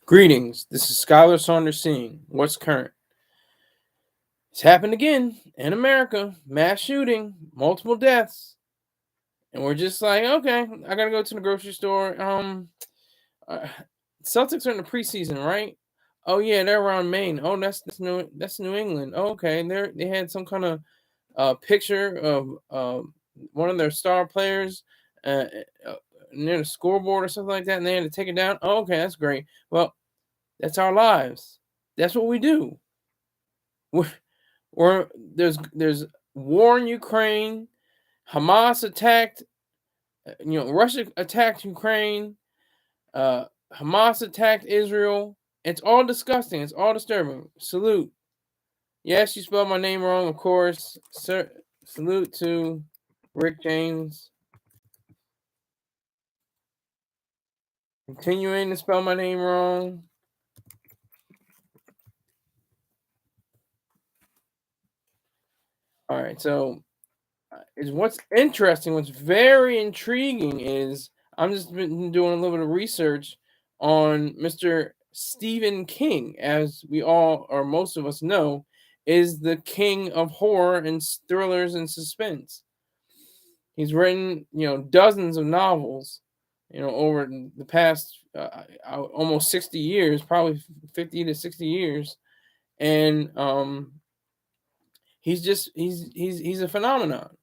Greetings, this is Skylar Saunders seeing what's current. It's happened again in America. Mass shooting, multiple deaths. And we're just like, okay, I gotta go to the grocery store. Uh, Celtics are in the preseason, right? Oh yeah, they're around Maine. Oh, that's New England. Oh, okay, they had some kind of picture of one of their star players uh, uh, near the scoreboard or something like that, and they had to take it down. Oh, okay, that's great. Well, that's our lives. That's what we do. We're there's war in Ukraine. Hamas attacked. Russia attacked Ukraine. Hamas attacked Israel. It's all disgusting. It's all disturbing. Salute. Yes, you spelled my name wrong, of course. Sir, salute to Rick James. Continuing to spell my name wrong. All right, so is what's interesting, what's very intriguing is I'm just been doing a little bit of research on Mr. Stephen King, as we all or most of us know, is the king of horror and thrillers and suspense. He's written, dozens of novels, over the past almost 60 years, probably 50 to 60 years, and he's a phenomenon.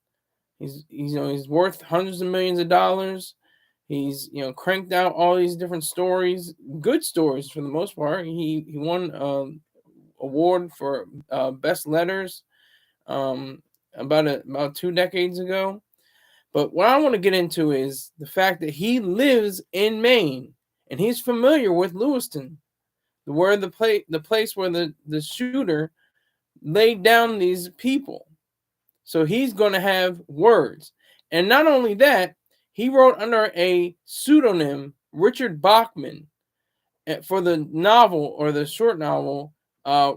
He's worth hundreds of millions of dollars. He's cranked out all these different stories, good stories for the most part. He won award for best letters about 2 decades ago. But what I want to get into is the fact that he lives in Maine and he's familiar with Lewiston, where the place where the shooter laid down these people. So he's going to have words. And not only that, he wrote under a pseudonym, Richard Bachman, for the novel or the short novel,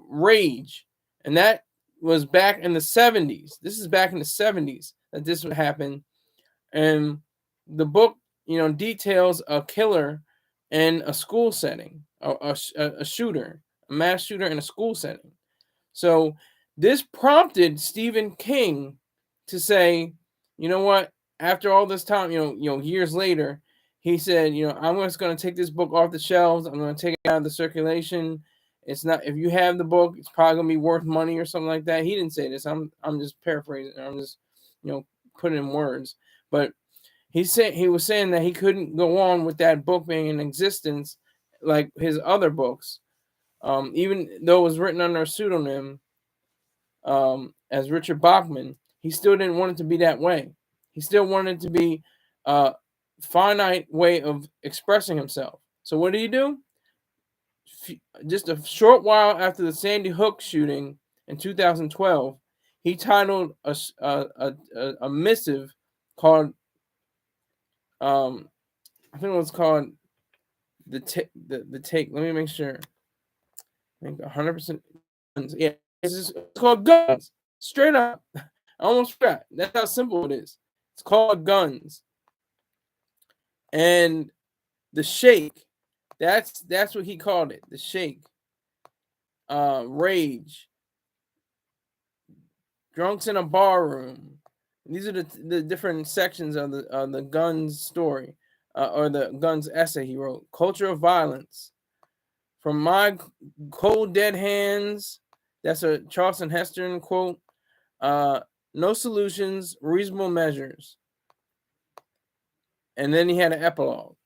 Rage. And that was back in the 70s. This is back in the 70s that this would happen. And the book, details a killer in a school setting, a shooter, a mass shooter in a school setting. So this prompted Stephen King to say, you know what? After all this time, years later, he said, I'm just going to take this book off the shelves. I'm going to take it out of the circulation. It's not, if you have the book, it's probably going to be worth money or something like that. He didn't say this. I'm just paraphrasing. I'm just, putting in words. But he was saying that he couldn't go on with that book being in existence like his other books, even though it was written under a pseudonym as Richard Bachman. He still didn't want it to be that way. He still wanted it to be a finite way of expressing himself. So what did he do? Just a short while after the Sandy Hook shooting in 2012, he titled a missive called I think it was called the take. Let me make sure. I think 100%. Yeah, it's called Guns. Straight up. I almost forgot. That's how simple it is. It's called Guns. And the Shake. That's what he called it. The Shake. Rage. Drunks in a bar room. These are the different sections of the Guns story, or the Guns essay he wrote. Culture of Violence. From My Cold Dead Hands. That's a Charleston Heston quote. No solutions, reasonable measures. And then he had an epilogue.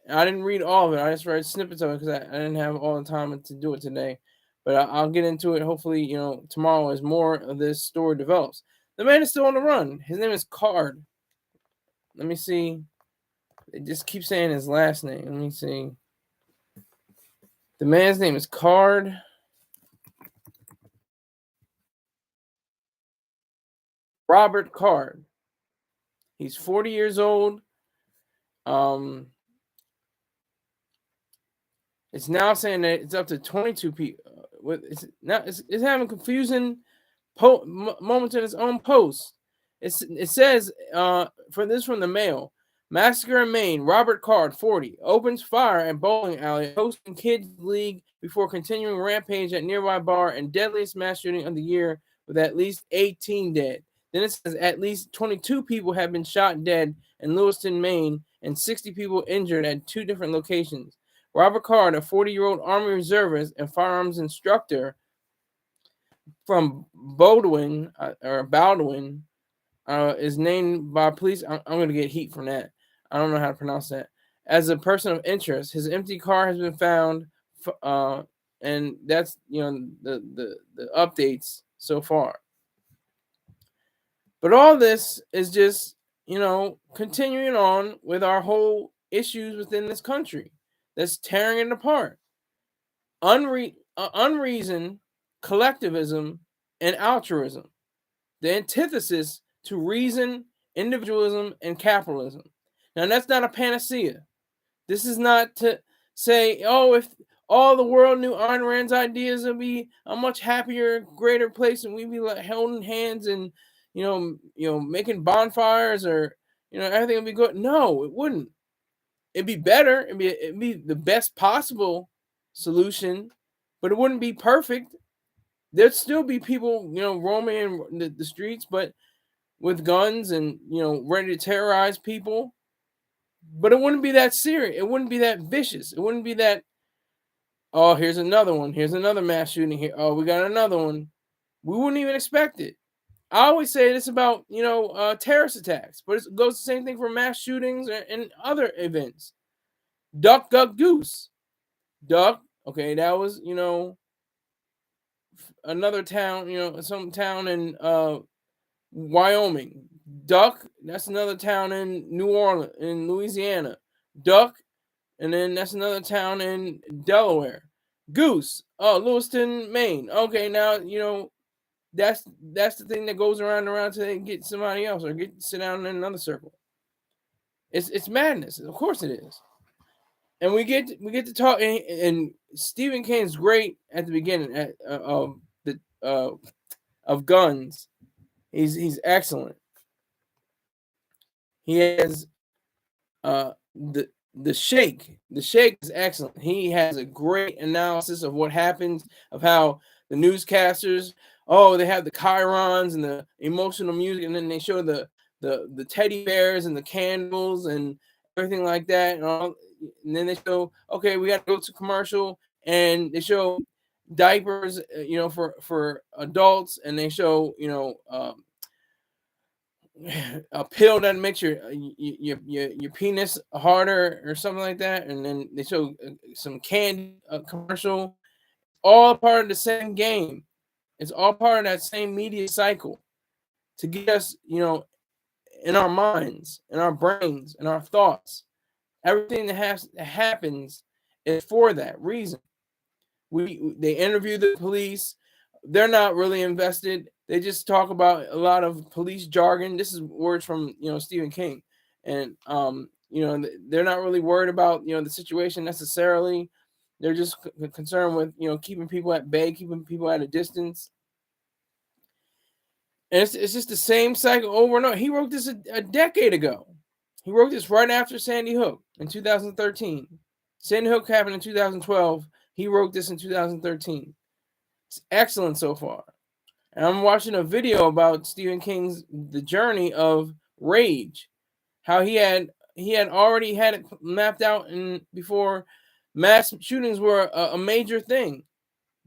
I didn't read all of it. I just read snippets of it because I didn't have all the time to do it today. But I'll get into it hopefully, tomorrow as more of this story develops. The man is still on the run. His name is Card. Let me see. They just keep saying his last name. Let me see. The man's name is Card. Robert Card. He's 40 years old. It's now saying that it's up to 22 people. It's having confusing moments in its own post. It says for this from the Mail, Massacre in Maine. Robert Card, 40, opens fire at bowling alley, hosting kids league before continuing rampage at nearby bar and deadliest mass shooting of the year with at least 18 dead. Then it says at least 22 people have been shot dead in Lewiston, Maine, and 60 people injured at 2 different locations. Robert Card, a 40-year-old Army reservist and firearms instructor from Bowdoin, is named by police. I'm going to get heat from that. I don't know how to pronounce that. As a person of interest, his empty car has been found, and that's the updates so far. But all this is just continuing on with our whole issues within this country that's tearing it apart. Unreason, collectivism, and altruism, the antithesis to reason, individualism, and capitalism. Now, that's not a panacea. This is not to say, oh, if all the world knew Ayn Rand's ideas, it'd be a much happier, greater place, and we'd be like holding hands and making bonfires, or everything would be good. No, it wouldn't. It'd be better. It'd be the best possible solution, but it wouldn't be perfect. There'd still be people, roaming in the streets, but with guns and ready to terrorize people. But it wouldn't be that serious. It wouldn't be that vicious. It wouldn't be that, oh, here's another one. Here's another mass shooting here. Oh, we got another one. We wouldn't even expect it. I always say this about terrorist attacks, but it goes the same thing for mass shootings and other events. Duck, duck, goose. Duck. Okay, that was another town. Some town in Wyoming. Duck. That's another town in New Orleans, in Louisiana. Duck, and then that's another town in Delaware. Goose. Oh, Lewiston, Maine. Okay, now that's the thing that goes around and around till they get somebody else or sit down in another circle. It's madness. Of course it is. And we get to talk, and Stephen King's great at the beginning of Guns. He's excellent. He has the Shake. The Shake is excellent. He has a great analysis of what happens, of how the newscasters, they have the chyrons and the emotional music, and then they show the teddy bears and the candles and everything like that, and then they show, okay, we got to go to commercial, and they show diapers, for adults, and they show a pill that makes your penis harder or something like that, and then they show some candy commercial. All part of the same game. It's all part of that same media cycle to get us, in our minds, in our brains, in our thoughts. Everything that happens is for that reason. They interview the police. They're not really invested. They just talk about a lot of police jargon. This is words from Stephen King, and they're not really worried about the situation necessarily. They're just concerned with keeping people at bay, keeping people at a distance. And it's just the same cycle over and over. He wrote this a decade ago. He wrote this right after Sandy Hook in 2013. Sandy Hook happened in 2012. He wrote this in 2013. It's excellent so far. And I'm watching a video about Stephen King's The Journey of Rage, how he had already had it mapped out before mass shootings were a major thing.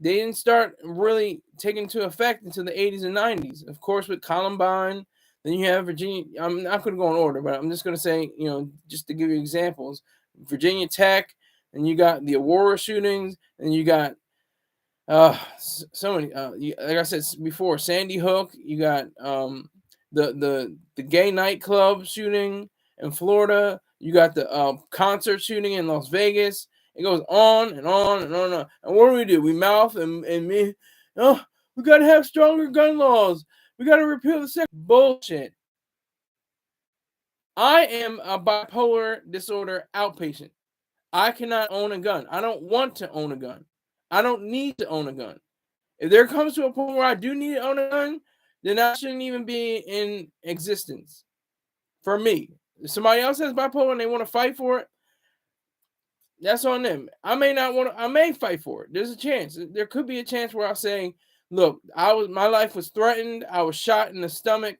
They didn't start really taking into effect until the 80s and 90s. Of course, with Columbine, then you have Virginia. I'm not going to go in order, but I'm just going to say, just to give you examples, Virginia Tech, and you got the Aurora shootings, and you got so many. Like I said before, Sandy Hook. You got the gay nightclub shooting in Florida. You got the concert shooting in Las Vegas. It goes on and on and on and on. And what do? We mouth and me. Oh, we got to have stronger gun laws. We got to repeal the sex. Bullshit. I am a bipolar disorder outpatient. I cannot own a gun. I don't want to own a gun. I don't need to own a gun. If there comes to a point where I do need to own a gun, then I shouldn't even be in existence. For me, If somebody else has bipolar and they want to fight for it, that's on them. I may not want to. I may fight for it. There's a chance. There could be a chance where I'll say, "Look, my life was threatened. I was shot in the stomach.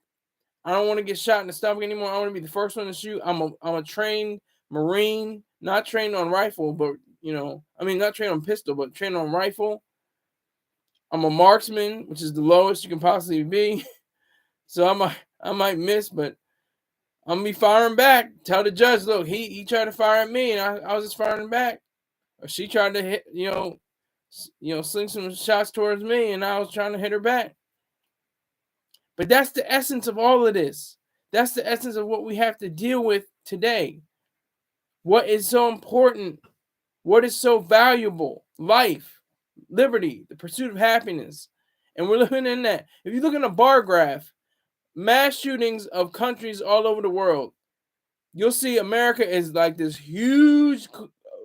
I don't want to get shot in the stomach anymore. I want to be the first one to shoot. I'm a trained Marine, not trained on rifle, but not trained on pistol, but trained on rifle. I'm a marksman, which is the lowest you can possibly be. So I might miss, but I'm gonna be firing back. Tell the judge, look, he tried to fire at me, and I was just firing back, or she tried to hit, sling some shots towards me, and I was trying to hit her back. But that's the essence of all of this. That's the essence of what we have to deal with today. What is so important? What is so valuable? Life, liberty, the pursuit of happiness. And we're living in that. If you look in a bar graph, mass shootings of countries all over the world, you'll see America is like this huge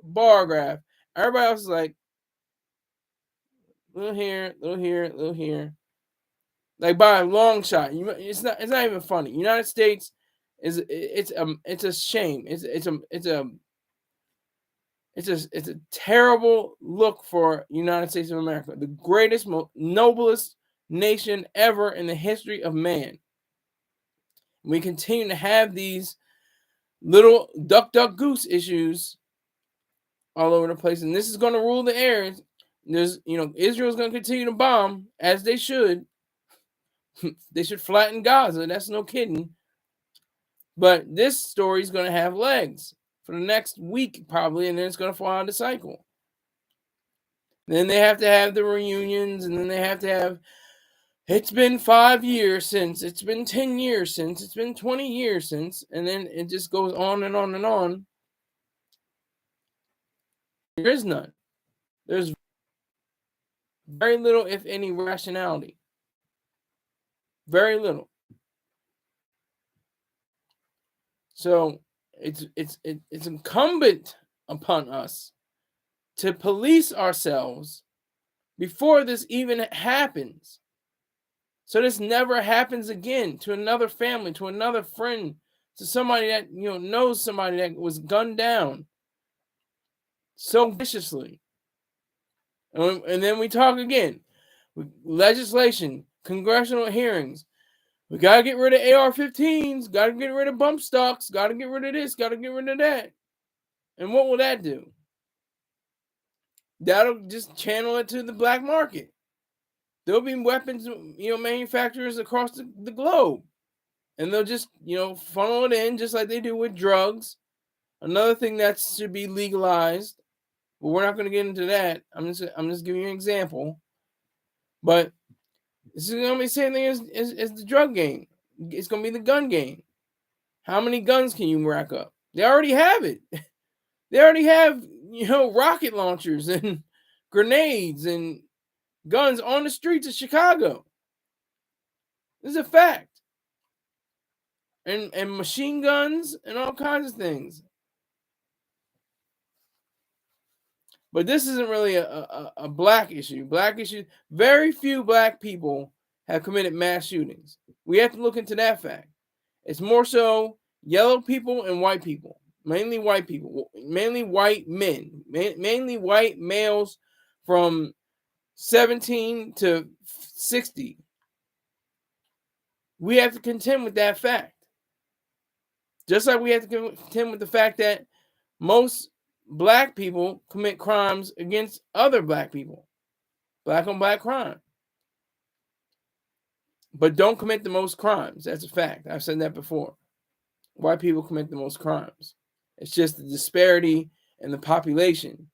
bar graph. Everybody else is like, little here, little here, little here. Like by a long shot. It's not even funny. United States it's a shame. It's a terrible look for United States of America, the greatest, noblest nation ever in the history of man. We continue to have these little duck goose issues all over the place, and this is going to rule the air. Israel's going to continue to bomb, as they should. They should flatten Gaza. That's no kidding. But this story is going to have legs for the next week, probably, and then it's going to fall out of the cycle. Then they have to have the reunions, and then they have to have, it's been 5 years since, it's been 10 years since, it's been 20 years since, and then it just goes on and on and on. There is none. There's very little, if any, rationality. Very little. So it's incumbent upon us to police ourselves before this even happens, so this never happens again to another family, to another friend, to somebody that knows somebody that was gunned down so viciously. And then we talk again. Legislation, congressional hearings. We got to get rid of AR-15s, got to get rid of bump stocks, got to get rid of this, got to get rid of that. And what will that do? That'll just channel it to the black market. There'll be weapons, manufacturers across the globe. And they'll just, funnel it in just like they do with drugs. Another thing that should be legalized, but we're not going to get into that. I'm just giving you an example. But this is going to be the same thing as the drug game. It's going to be the gun game. How many guns can you rack up? They already have it. They already have, rocket launchers and grenades and guns on the streets of Chicago. This is a fact. And machine guns and all kinds of things. But this isn't really a black issue. Very few black people have committed mass shootings. We have to look into that fact. It's more so yellow people and white people. Mainly white people. Mainly white men. Mainly white males from 17 to 60. We have to contend with that fact. Just like we have to contend with the fact that most black people commit crimes against other black people. Black on black crime. But don't commit the most crimes. That's a fact. I've said that before. White people commit the most crimes. It's just the disparity in the population.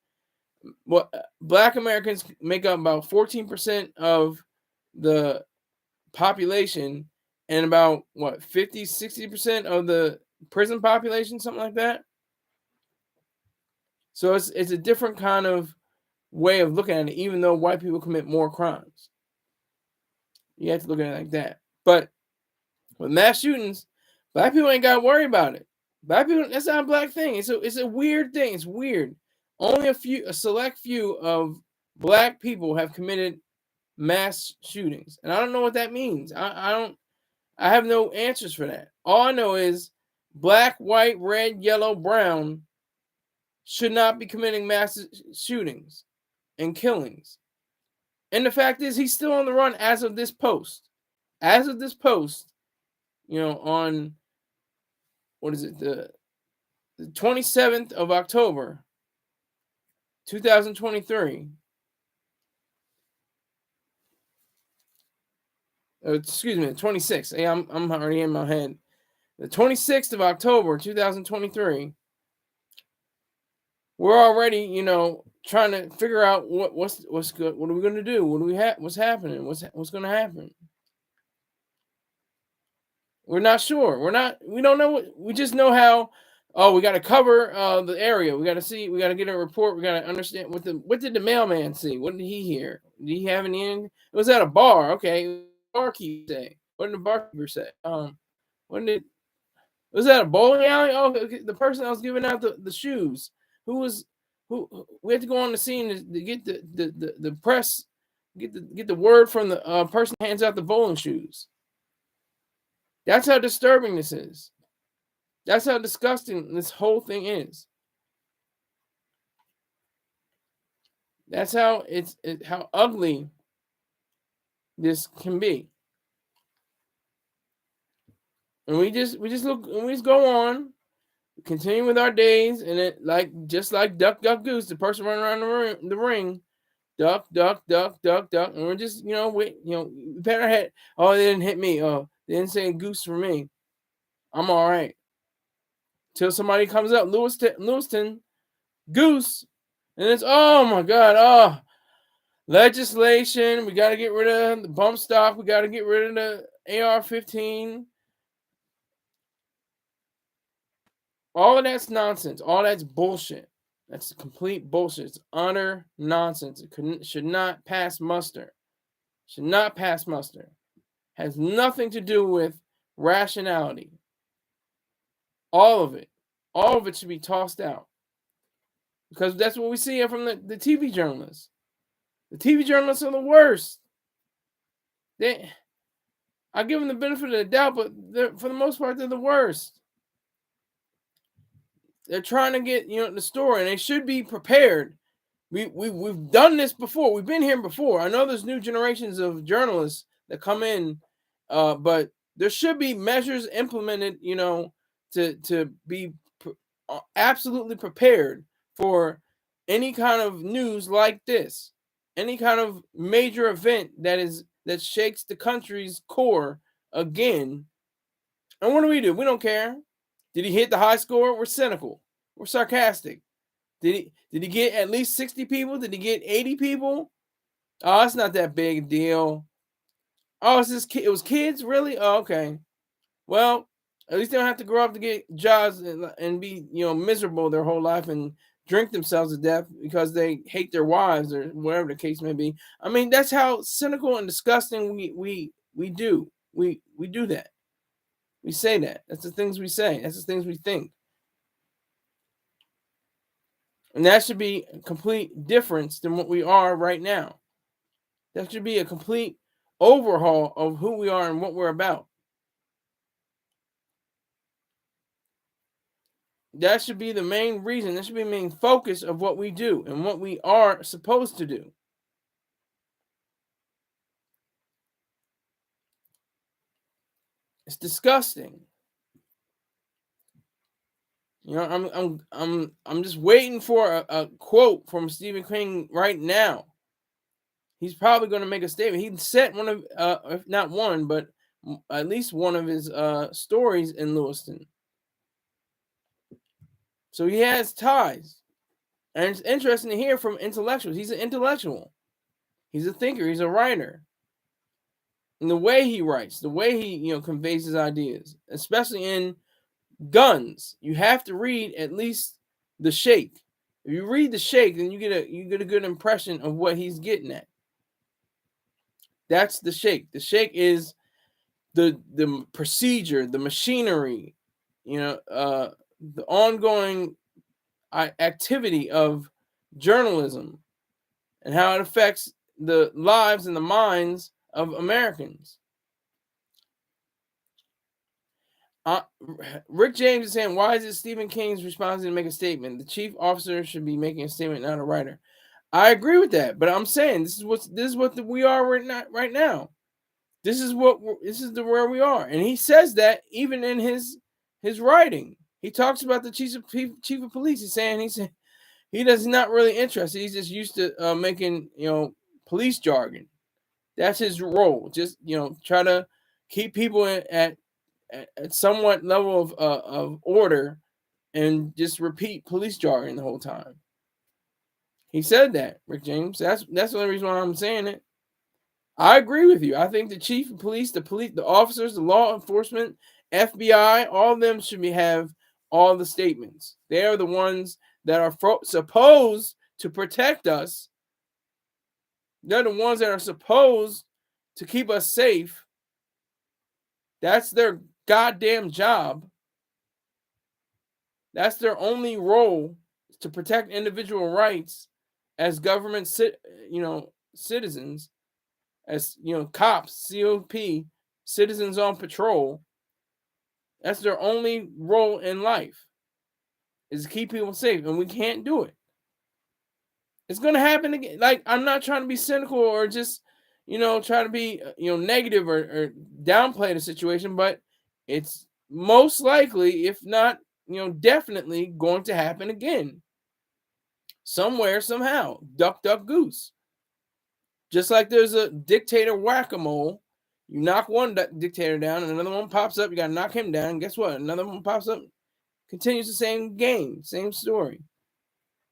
Well, black Americans make up about 14% of the population and about 50-60% of the prison population, something like that. So it's a different kind of way of looking at it, even though white people commit more crimes. You have to look at it like that. But with mass shootings, black people ain't got to worry about it. Black people, that's not a black thing. It's a weird thing. It's weird. Only a select few of black people have committed mass shootings. And I don't know what that means. I have no answers for that. All I know is black, white, red, yellow, brown should not be committing mass shootings and killings. And the fact is, he's still on the run as of this post. As of this post, on, what is it, the 27th of October, 2023. Excuse me, the 26th. Hey, I'm already in my head. The 26th of October, 2023. We're already, trying to figure out what's good. What are we going to do? What do we have? What's happening? What's going to happen? We're not sure. We don't know. We just know how. Oh, we got to cover the area. We got to see. We got to get a report. We got to understand what did the mailman see? What did he hear? Did he have any? It was at a bar. Okay, barkeeper say. What did the barkeeper say? Was that a bowling alley? Oh, okay, the person that was giving out the shoes. Who we had to go on the scene to get the press, get the word from the person who hands out the bowling shoes. That's how disturbing this is. That's how disgusting this whole thing is. That's how how ugly this can be. And we just look, and we just go on, continue with our days, and it just like duck, duck, goose, the person running around the ring, duck, duck, duck, duck, duck, and we're just wait, we pat our head. Oh, they didn't hit me. Oh, they didn't say goose for me. I'm all right. Till somebody comes up, Lewiston, goose, and it's, oh my God, oh, legislation. We got to get rid of the bump stock. We got to get rid of the AR-15. All of that's nonsense. All that's bullshit. That's complete bullshit. It's utter nonsense. It should not pass muster. Should not pass muster. Has nothing to do with rationality. All of it. All of it should be tossed out. Because that's what we see from the TV journalists. The TV journalists are the worst. I give them the benefit of the doubt, but for the most part, they're the worst. They're trying to get the story, and they should be prepared. We've done this before. We've been here before. I know there's new generations of journalists that come in, but there should be measures implemented, to be absolutely prepared for any kind of news like this, any kind of major event that shakes the country's core again. And what do? We don't care. Did he hit the high score? We're cynical. We're sarcastic. Did he get at least 60 people? Did he get 80 people? Oh, it's not that big a deal. Oh, it was kids? Really? Oh, okay. Well, at least they don't have to grow up to get jobs and be, miserable their whole life and drink themselves to death because they hate their wives or whatever the case may be. I mean, that's how cynical and disgusting we do. We do that. We say that. That's the things we say. That's the things we think. And that should be a complete difference than what we are right now. That should be a complete overhaul of who we are and what we're about. That should be the main reason. That should be the main focus of what we do and what we are supposed to do. It's disgusting. I'm just waiting for a quote from Stephen King right now. He's probably going to make a statement. He set one of, if not one, but at least one of his stories in Lewiston. So he has ties. And it's interesting to hear from intellectuals. He's an intellectual. He's a thinker. He's a writer. And the way he writes, the way he conveys his ideas, especially in guns, you have to read at least the shake. If you read the shake, then you get a good impression of what he's getting at. That's the shake. The shake is the procedure, the machinery, the ongoing activity of journalism and how it affects the lives and the minds of Americans. Rick James is saying, why is it Stephen King's responsibility to make a statement? The chief officer should be making a statement, not a writer. I agree with that, but I'm saying this is what we are right now. This is where we are, and he says that even in his writing, he talks about the chief of police. He's saying he does not really interested. He's just used to making police jargon. That's his role. Just try to keep people at somewhat level of order, and just repeat police jargon the whole time. He said that, Rick James. That's the only reason why I'm saying it. I agree with you. I think the chief of police, the officers, the law enforcement, FBI, all of them should have all the statements. They are the ones that are supposed to protect us. They're the ones that are supposed to keep us safe. That's their goddamn job. That's their only role, to protect individual rights as government citizens, as cops, COP, citizens on patrol. That's their only role in life, is to keep people safe, and we can't do it. It's going to happen again. Like, I'm not trying to be cynical or just try to be negative or downplay the situation, but it's most likely, if not definitely, going to happen again. Somewhere, somehow. Duck, duck, goose. Just like there's a dictator whack-a-mole. You knock one dictator down, and another one pops up. You got to knock him down. And guess what? Another one pops up. Continues the same game, same story.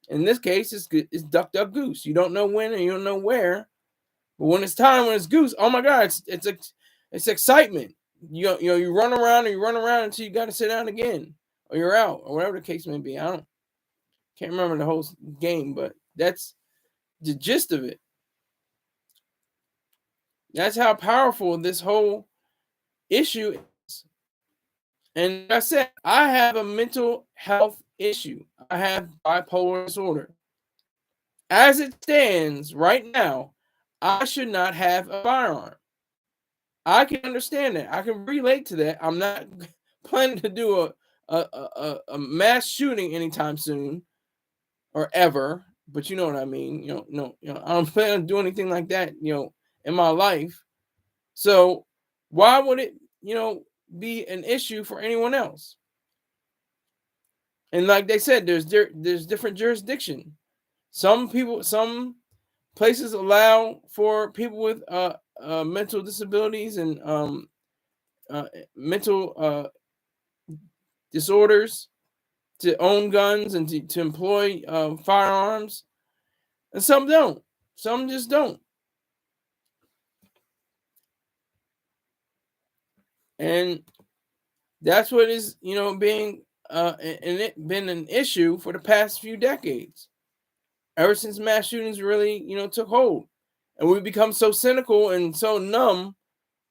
In this case, it's duck, duck, goose. You don't know when and you don't know where. But when it's time, when it's goose, oh my God, it's excitement. You run around until you got to sit down again, or you're out, or whatever the case may be. Can't remember the whole game, but that's the gist of it. That's how powerful this whole issue is. And like I said, I have a mental health issue. I have bipolar disorder. As it stands right now, I should not have a firearm. I can understand that. I can relate to that. I'm not planning to do a mass shooting anytime soon or ever, but you know what I mean. I don't plan to do anything like that, in my life. So why would it, be an issue for anyone else? And like they said, there's different jurisdiction. Some places allow for people with mental disabilities and mental disorders to own guns and to employ firearms, and some don't. Some just don't. And that's what is being and it been an issue for the past few decades, ever since mass shootings really took hold, and we've become so cynical and so numb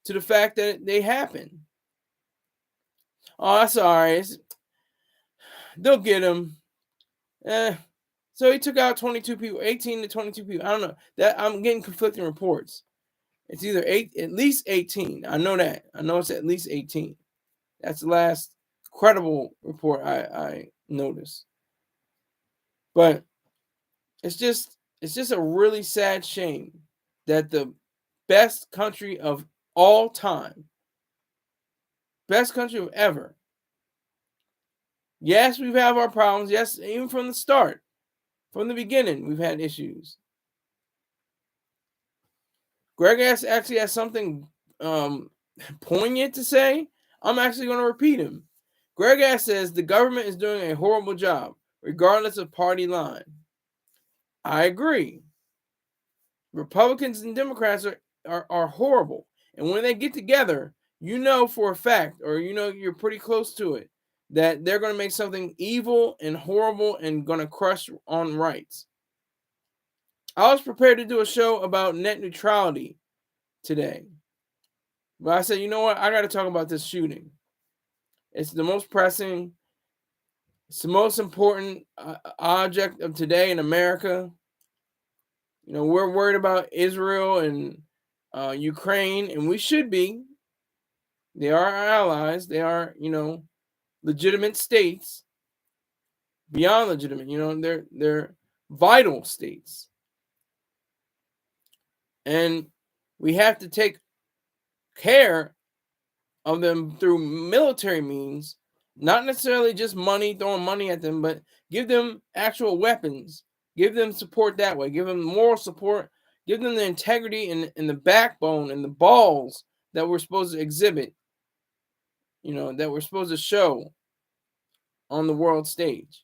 to the fact that they happen. Oh, that's all right. They'll get him. So he took out 22 people, 18 to 22 people. I don't know. That I'm getting conflicting reports. It's either at least 18. I know that. I know it's at least 18. That's the last credible report I noticed. But it's just a really sad shame that the best country of all time, best country of ever. Yes, we've had our problems. Yes, even from the start, from the beginning, we've had issues. Greg actually has something poignant to say. I'm actually going to repeat him. Greg Ass says the government is doing a horrible job, regardless of party line. I agree. Republicans and Democrats are horrible. And when they get together, for a fact, or you're pretty close to it, that they're going to make something evil and horrible and going to crush on rights. I was prepared to do a show about net neutrality today. But I said, you know what? I got to talk about this shooting. It's the most pressing. It's the most important object of today in America. We're worried about Israel and Ukraine, and we should be. They are our allies. They are, legitimate states, beyond legitimate. They're vital states, and we have to take care of them through military means, not necessarily just money, throwing money at them, but give them actual weapons, give them support that way, give them moral support, give them the integrity and the backbone and the balls that we're supposed to exhibit, that we're supposed to show on the world stage.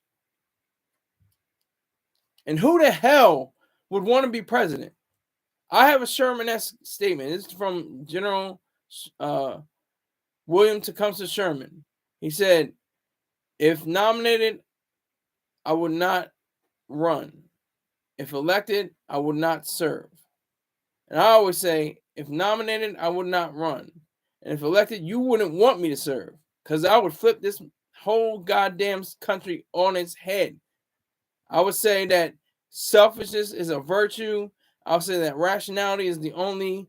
And who the hell would want to be president? I have a Sherman-esque statement. This is from General William Tecumseh Sherman. He said, if nominated, I would not run. If elected, I would not serve. And I always say, if nominated, I would not run. And if elected, you wouldn't want me to serve, because I would flip this whole goddamn country on its head. I would say that selfishness is a virtue. I would say that rationality is the only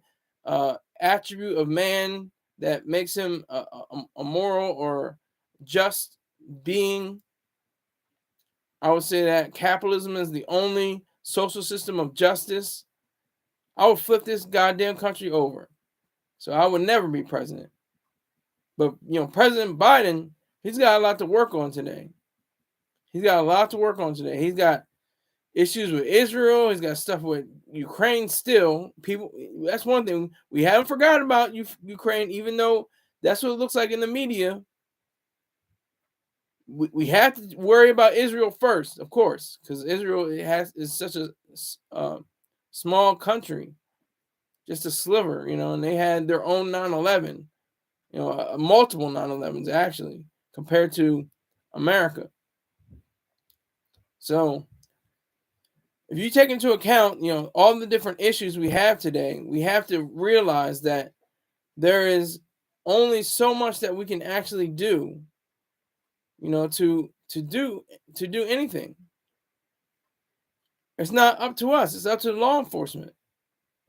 attribute of man that makes him a moral or just being. I would say that capitalism is the only social system of justice. I would flip this goddamn country over. So I would never be president. But, President Biden, he's got a lot to work on today. He's got issues with Israel. He's got stuff with Ukraine still. People, that's one thing. We haven't forgotten about Ukraine, even though that's what it looks like in the media. We have to worry about Israel first, of course, because Israel is such a small country, just a sliver, and they had their own 9/11, multiple 9/11s actually, compared to America. So if you take into account, all the different issues we have today, we have to realize that there is only so much that we can actually do, to do anything. It's not up to us. It's up to law enforcement.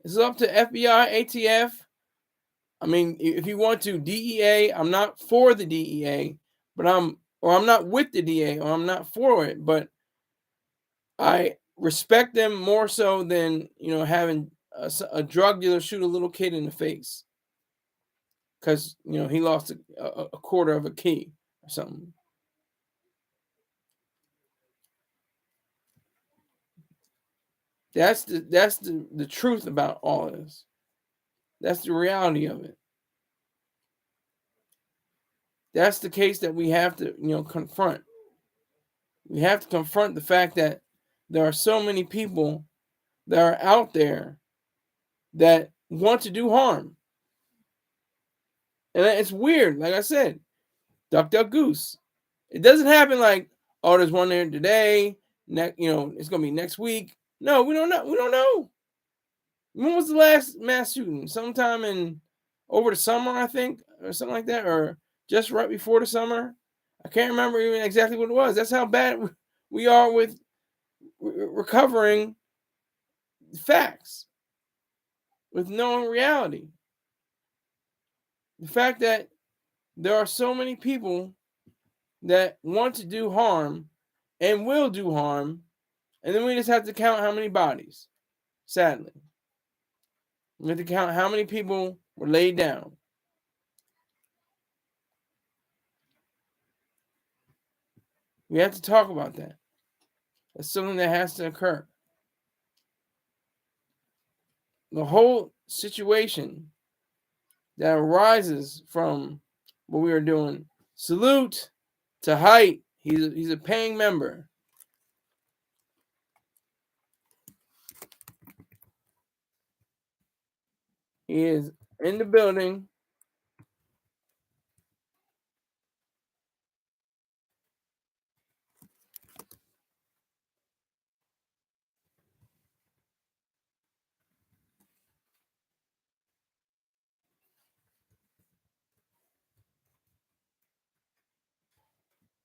It's up to FBI, ATF. I mean, if you want to, DEA. I'm not for the DEA, but I'm not with the DEA, or I'm not for it. But I respect them more so than having a drug dealer shoot a little kid in the face because he lost a quarter of a key or something. That's the truth about all of this. That's the reality of it. That's the case that we have to confront. We have to confront the fact that there are so many people that are out there that want to do harm. And it's weird. Like I said, duck, duck, goose. It doesn't happen like, oh, there's one there today. It's gonna be next week. No, we don't know. We don't know. When was the last mass shooting? Sometime in over the summer, I think, or something like that, or just right before the summer. I can't remember even exactly what it was. That's how bad we are with recovering facts, with knowing reality. The fact that there are so many people that want to do harm and will do harm, and then we just have to count how many bodies. Sadly, we have to count how many people were laid down. We have to talk about that. That's something that has to occur. The whole situation that arises from what we are doing. Salute to Height. He's a paying member. He is in the building.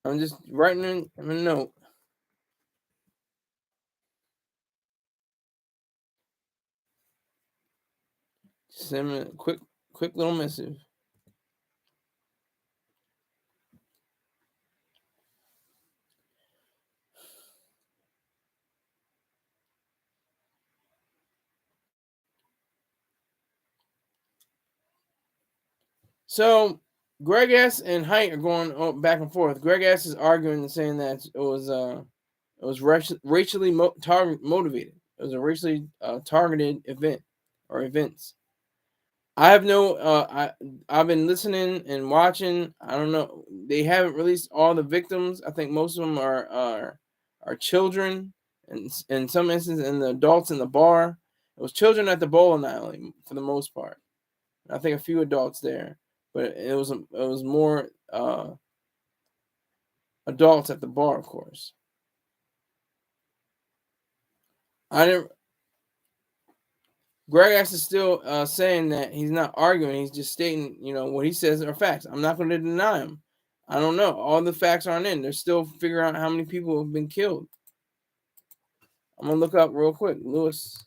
I'm just writing in a note. Send him a quick little missive. So Greg S. and Height are going back and forth. Greg S. is arguing and saying that it was racially motivated. It was a racially targeted event or events. I have no. I've been listening and watching. I don't know. They haven't released all the victims. I think most of them are children, and in some instances, and the adults in the bar. It was children at the bowling alley for the most part. I think a few adults there, but it was more adults at the bar, of course. I didn't. Greg Ash is still saying that he's not arguing. He's just stating, what he says are facts. I'm not going to deny him. I don't know. All the facts aren't in. They're still figuring out how many people have been killed. I'm going to look up real quick. Lewis.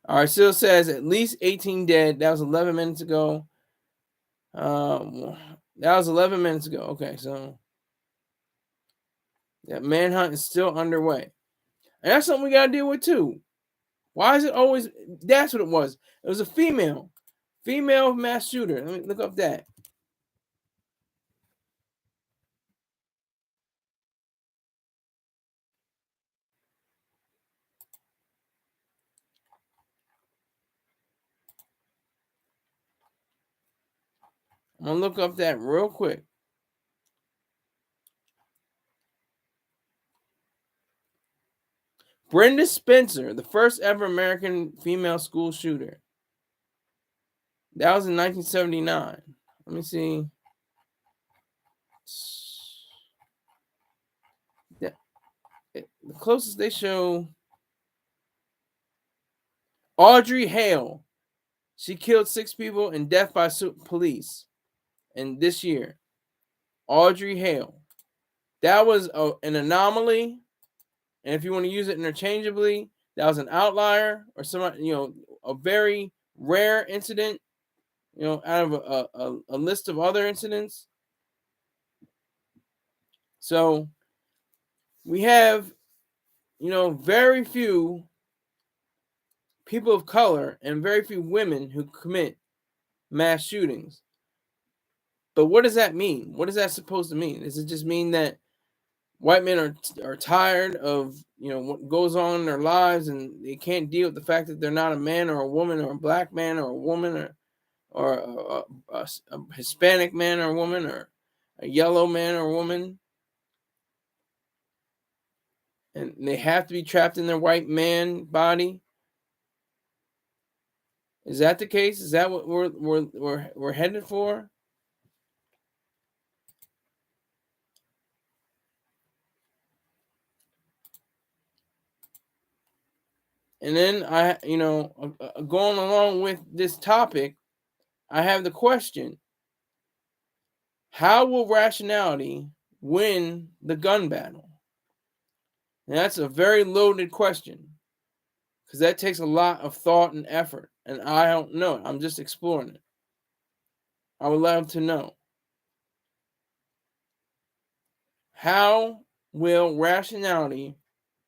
All right, still says at least 18 dead. That was 11 minutes ago. That was 11 minutes ago. Okay, so that manhunt is still underway. And that's something we got to deal with too. Why is it always? That's what it was. It was a female mass shooter. Let me look up that. I'm going to look up that real quick. Brenda Spencer, the first ever American female school shooter. That was in 1979. Let me see. The closest they show Audrey Hale. She killed 6 people in death by police. And this year, Audrey Hale. That was an anomaly. And if you want to use it interchangeably, that was an outlier or a very rare incident, out of a list of other incidents. So we have, very few people of color and very few women who commit mass shootings. But what does that mean? What is that supposed to mean? Does it just mean that white men are tired of what goes on in their lives and they can't deal with the fact that they're not a man or a woman or a black man or a woman or a Hispanic man or a woman or a yellow man or woman, and they have to be trapped in their white man body? Is that the case? Is that what we're headed for? And then going along with this topic, I have the question: how will rationality win the gun battle? And that's a very loaded question because that takes a lot of thought and effort. And I don't know. I'm just exploring it. I would love to know. How will rationality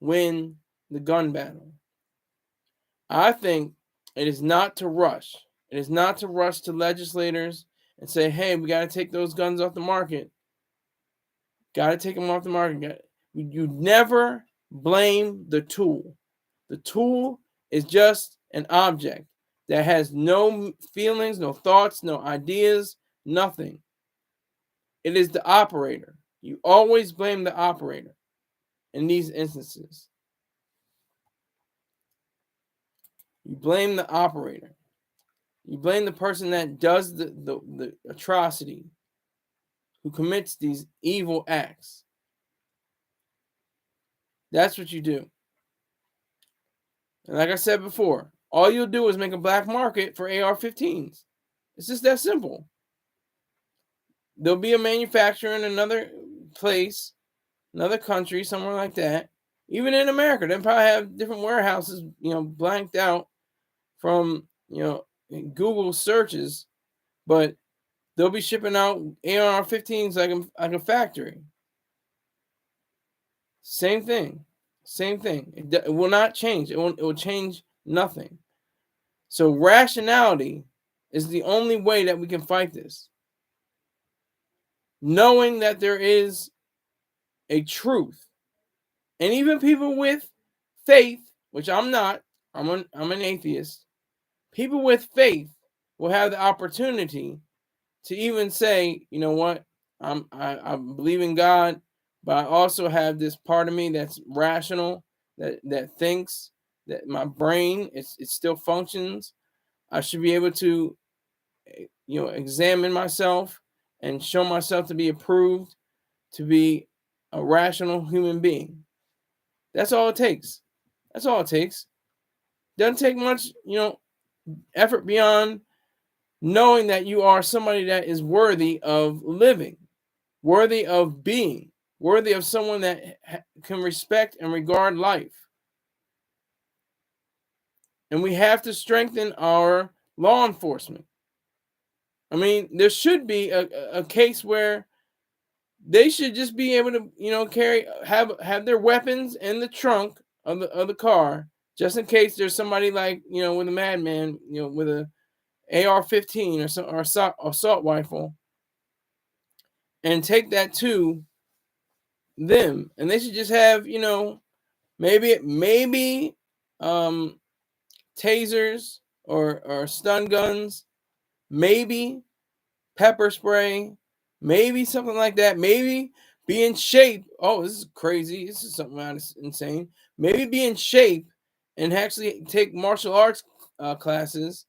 win the gun battle? I think it is not to rush. It is not to rush to legislators and say, hey, we got to take those guns off the market. Got to take them off the market. You never blame the tool. The tool is just an object that has no feelings, no thoughts, no ideas, nothing. It is the operator. You always blame the operator in these instances. You blame the operator. You blame the person that does the atrocity, who commits these evil acts. That's what you do. And like I said before, all you'll do is make a black market for AR-15s. It's just that simple. There'll be a manufacturer in another place, another country, somewhere like that. Even in America, they'll probably have different warehouses, blanked out from, Google searches, but they'll be shipping out AR-15s like a factory. Same thing. It will not change. It will change Nothing. So rationality is the only way that we can fight this. Knowing that there is a truth. And even people with faith, which I'm not, I'm an atheist. People with faith will have the opportunity to even say, you know what, I believe in God, but I also have this part of me that's rational, that thinks, that my brain it still functions. I should be able to, examine myself and show myself to be approved, to be a rational human being. That's all it takes. That's all it takes. Doesn't take much, effort beyond knowing that you are somebody that is worthy of living, worthy of being, worthy of someone that can respect and regard life. And we have to strengthen our law enforcement. I mean, there should be a case where they should just be able to, have their weapons in the trunk of the car, just in case there's somebody like, with a madman, with a AR-15 or assault rifle, and take that to them. And they should just have, maybe tasers or stun guns, maybe pepper spray, maybe something like that. Maybe be in shape. Oh, this is crazy. This is something insane. Maybe be in shape and actually take martial arts classes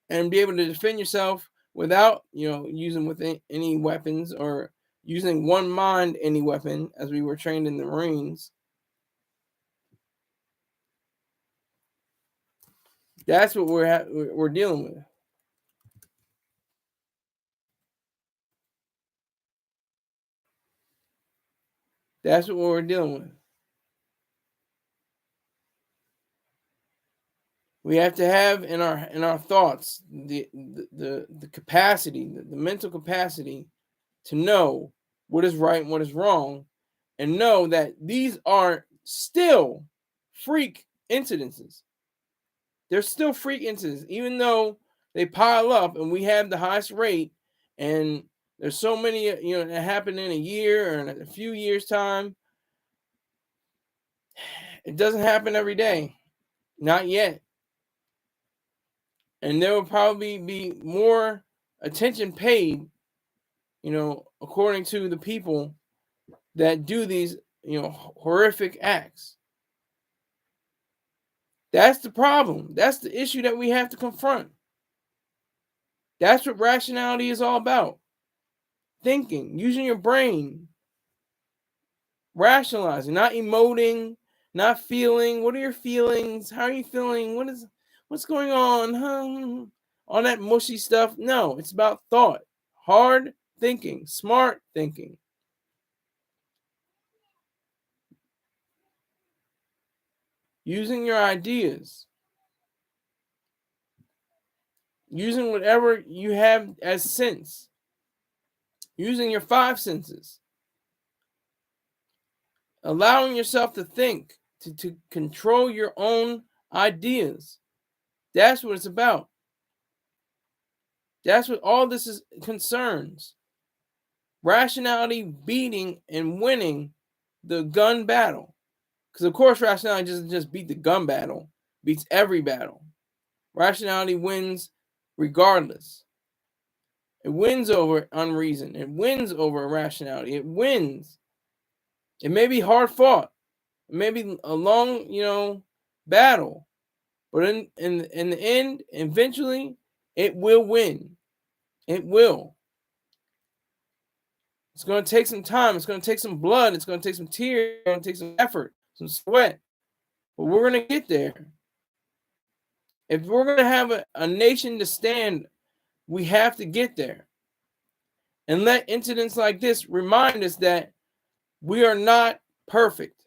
and be able to defend yourself without, using with any weapons, or using one mind any weapon, as we were trained in the Marines. That's what we're dealing with. That's what we're dealing with. We have to have in our thoughts the capacity, the mental capacity to know what is right and what is wrong, and know that these are still freak incidences. They're still freak incidents, even though they pile up and we have the highest rate, and there's so many, that happen in a year or in a few years' time. It doesn't happen every day, not yet. And there will probably be more attention paid, according to the people that do these, horrific acts. That's the problem. That's the issue that we have to confront. That's what rationality is all about. Thinking, using your brain, rationalizing, not emoting, not feeling. What are your feelings? How are you feeling? What's going on? Huh? All that mushy stuff. No, it's about thought. Hard thinking, smart thinking. Using your ideas. Using whatever you have as sense. Using your five senses. Allowing yourself to think, to control your own ideas. That's what it's about. That's what all this is concerns. Rationality beating and winning the gun battle. Because of course rationality doesn't just beat the gun battle, beats every battle. Rationality wins regardless. It wins over unreason. It wins over irrationality. It wins. It may be hard fought. It may be a long, battle. But in the end, eventually, it will win. It will. It's going to take some time. It's going to take some blood. It's going to take some tears. It's going to take some effort, some sweat. But we're going to get there. If we're going to have a nation to stand, we have to get there. And let incidents like this remind us that we are not perfect,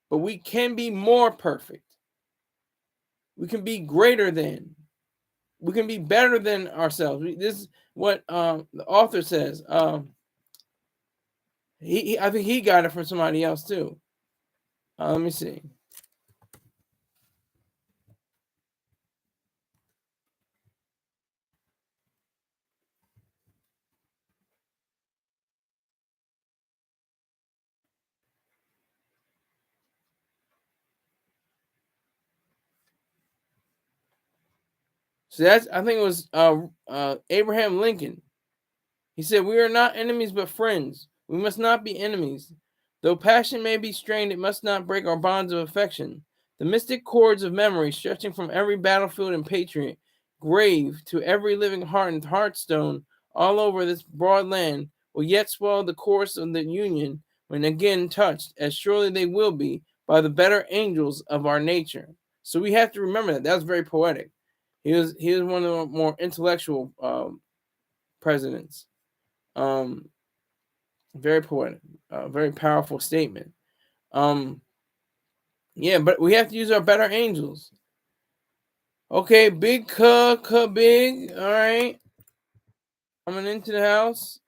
but we can be more perfect. We can be greater than. We can be better than ourselves. This is what the author says. I think he got it from somebody else too. Let me see. So I think it was Abraham Lincoln. He said, "We are not enemies but friends. We must not be enemies. Though passion may be strained, it must not break our bonds of affection. The mystic cords of memory, stretching from every battlefield and patriot grave to every living heart and hearthstone all over this broad land, will yet swell the course of the Union when again touched, as surely they will be, by the better angels of our nature." So we have to remember that. That was very poetic. He was one of the more intellectual presidents. Um, Very poetic, very powerful statement. Um, yeah, but we have to use our better angels. Okay, big big. All right, coming into the house.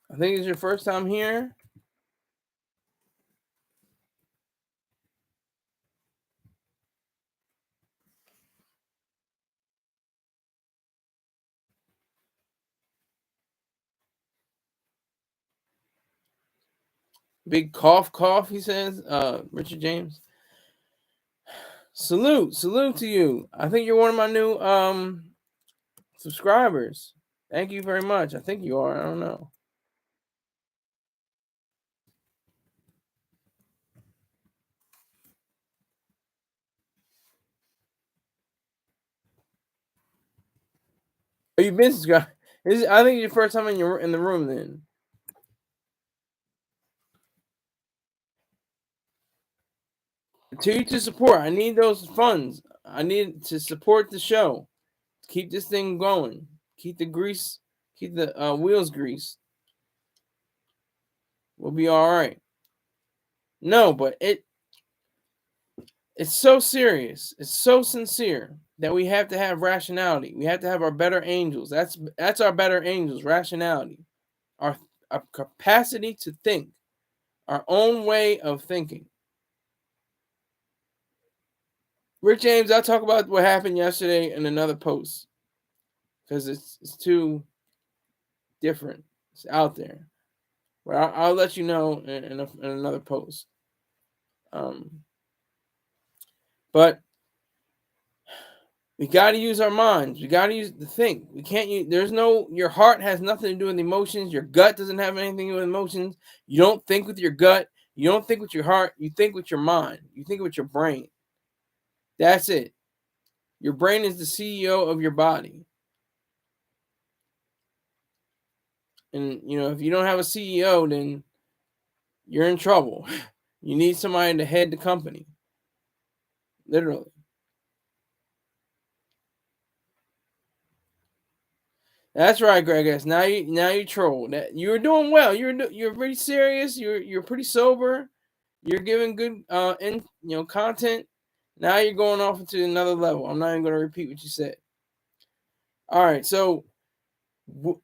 I think it's your first time here. Big cough. He says, Richard James. Salute to you. I think you're one of my new subscribers. Thank you very much. I think you are. I don't know. Oh, you've been subscribed. I think it's your first time in the room then. To support. I need those funds. I need to support the show. Keep this thing going. Keep the wheels greased. We'll be all right. No, but it's so serious. It's so sincere that we have to have rationality. We have to have our better angels. That's our better angels. Rationality, our our capacity to think, our own way of thinking. Rick James, I'll talk about what happened yesterday in another post because it's too different. It's out there. But I'll let you know in another post. Um, but we got to use our minds. We got to use the think. We can't use. Your heart has nothing to do with emotions. Your gut doesn't have anything to do with emotions. You don't think with your gut. You don't think with your heart. You think with your mind. You think with your brain. That's it. Your brain is the CEO of your body. And if you don't have a CEO, then you're in trouble. You need somebody to head the company. Literally. That's right, Greg. S. Now you troll. That you're doing well. You're pretty serious. You're pretty sober. You're giving good content. Now you're going off into another level. I'm not even going to repeat what you said. All right. So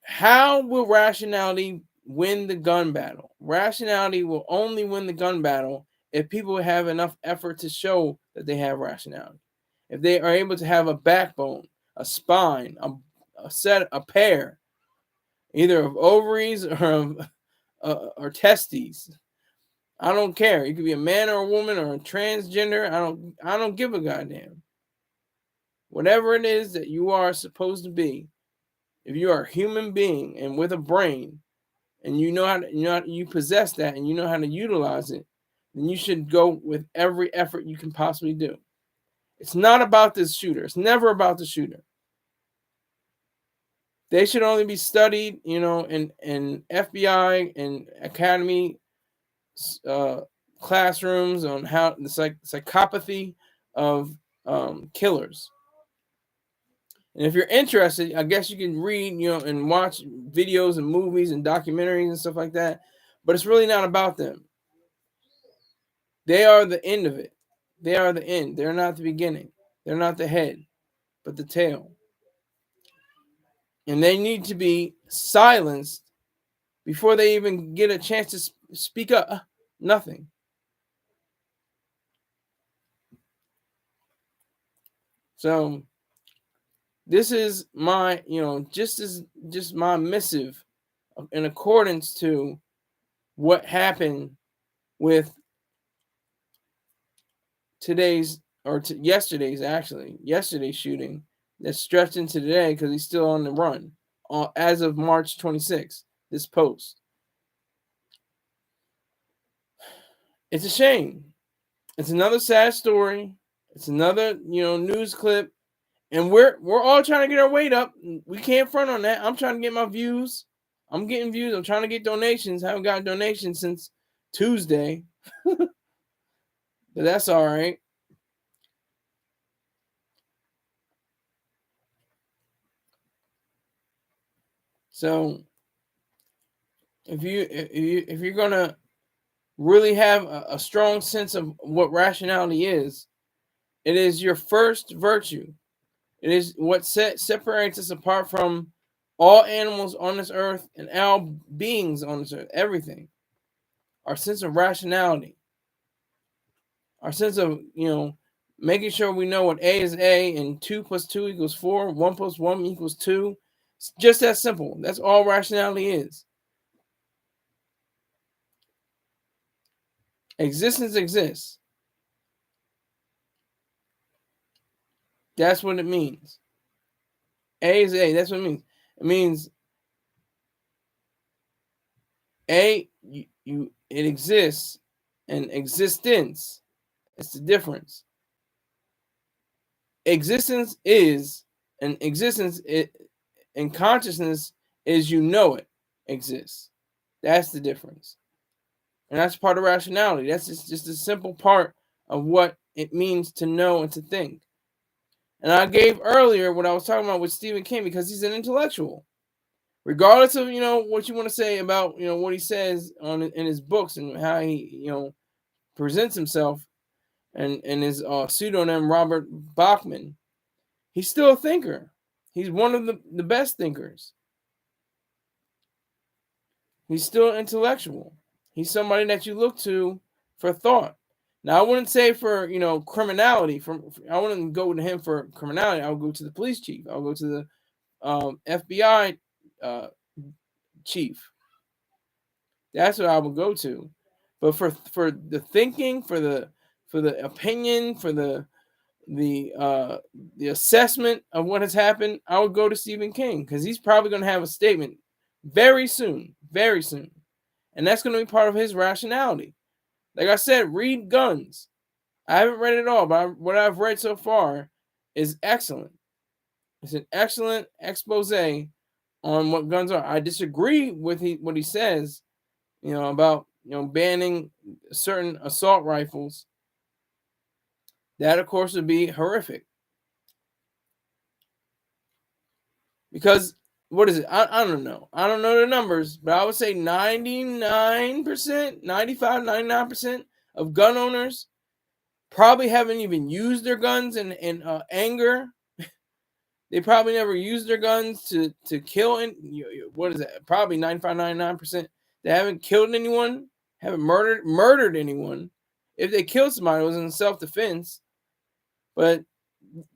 how will rationality win the gun battle? Rationality will only win the gun battle if people have enough effort to show that they have rationality. If they are able to have a backbone, a spine, a pair, either of ovaries or testes. I don't care. You could be a man or a woman or a transgender. I don't give a goddamn. Whatever it is that you are supposed to be, if you are a human being and with a brain, and you possess that and you know how to utilize it, then you should go with every effort you can possibly do. It's not about this shooter. It's never about the shooter. They should only be studied, in FBI and academy classrooms on how the psychopathy of killers. And if you're interested, I guess you can read, and watch videos and movies and documentaries and stuff like that. But it's really not about them. They are the end of it. They are the end. They're not the beginning. They're not the head, but the tail. And they need to be silenced before they even get a chance to speak up. Nothing. So This is my, just my missive in accordance to what happened with yesterday's shooting that stretched into today because he's still on the run as of March 26th. This post. It's a shame. It's another sad story. It's another, news clip. And we're all trying to get our weight up. We can't front on that. I'm trying to get my views. I'm getting views. I'm trying to get donations. I haven't gotten donations since Tuesday. But that's all right. So if you're gonna really have a strong sense of what rationality is, it is your first virtue. It is what separates us apart from all animals on this earth and all beings on this earth. Everything. Our sense of rationality. Our sense of, making sure we know what A is A and 2 plus 2 equals 4, 1 plus 1 equals 2. It's just that simple. That's all rationality is. Existence exists. That's what it means. A is A. That's what it means. It means A, it exists, and existence. It's the difference. Existence is, and existence and consciousness is it exists. That's the difference. And that's part of rationality. That's just a simple part of what it means to know and to think. And I gave earlier what I was talking about with Stephen King because he's an intellectual. Regardless of, what you want to say about, what he says in his books and how he, presents himself and his pseudonym Robert Bachman, he's still a thinker. He's one of the best thinkers. He's still intellectual. He's somebody that you look to for thought. Now, I wouldn't say for, criminality. I wouldn't go to him for criminality. I would go to the police chief. I would go to the FBI chief. That's what I would go to. But for the thinking, for the opinion, for the assessment of what has happened, I would go to Stephen King because he's probably going to have a statement very soon, and that's going to be part of his rationality. Like I said, read Guns. I haven't read it all, but what I've read so far is excellent. It's an excellent expose on what guns are. I disagree with what he says, about banning certain assault rifles. That, of course, would be horrific. Because, what is it? I don't know. I don't know the numbers, but I would say 99%, 95, 99% of gun owners probably haven't even used their guns in anger. They probably never used their guns to kill. And what is that? Probably 95, 99%. They haven't killed anyone, haven't murdered anyone. If they killed somebody, it was in self-defense. But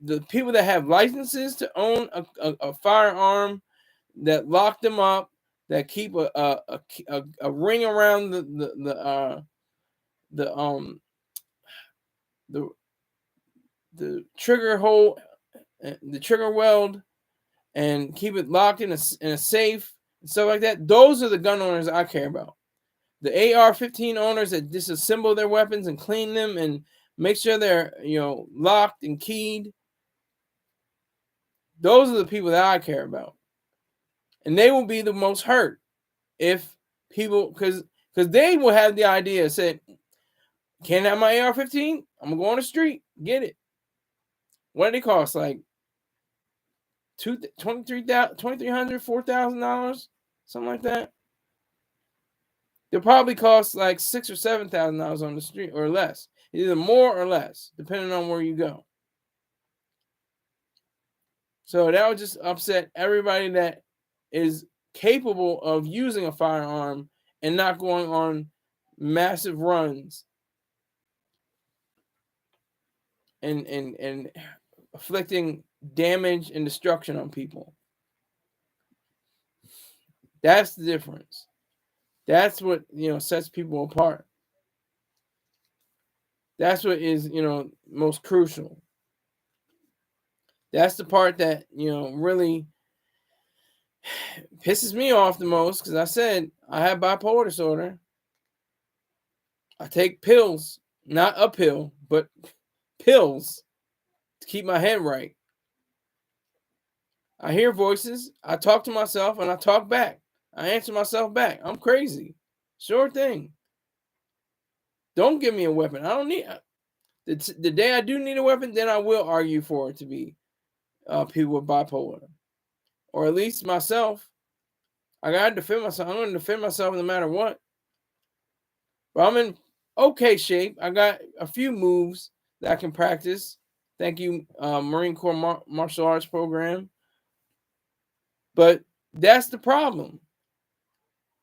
the people that have licenses to own a firearm, that lock them up, that keep a ring around the trigger hole, the trigger weld, and keep it locked in a safe and stuff like that. Those are the gun owners I care about. The AR-15 owners that disassemble their weapons and clean them and make sure they're locked and keyed. Those are the people that I care about, and they will be the most hurt if people, because they will have the idea, said, can't have my AR-15. I'm gonna go on the street, get it. What do they cost? Like $2,300, $4,000, something like that. They'll probably cost like $6,000 or $7,000 on the street or less, either more or less, depending on where you go. So that would just upset everybody that is capable of using a firearm and not going on massive runs and inflicting damage and destruction on people. That's the difference. That's what, sets people apart. That's what is, most crucial. That's the part that, really pisses me off the most, because I said I have bipolar disorder. I take pills, not a pill, but pills to keep my head right. I hear voices, I talk to myself, and I talk back. I answer myself back. I'm crazy. Sure thing. Don't give me a weapon. I don't need the day I do need a weapon, then I will argue for it to be people with bipolar, or at least myself. I gotta defend myself. I'm gonna defend myself no matter what. But I'm in okay shape. I got a few moves that I can practice. Thank you, Marine Corps martial arts program. But that's the problem.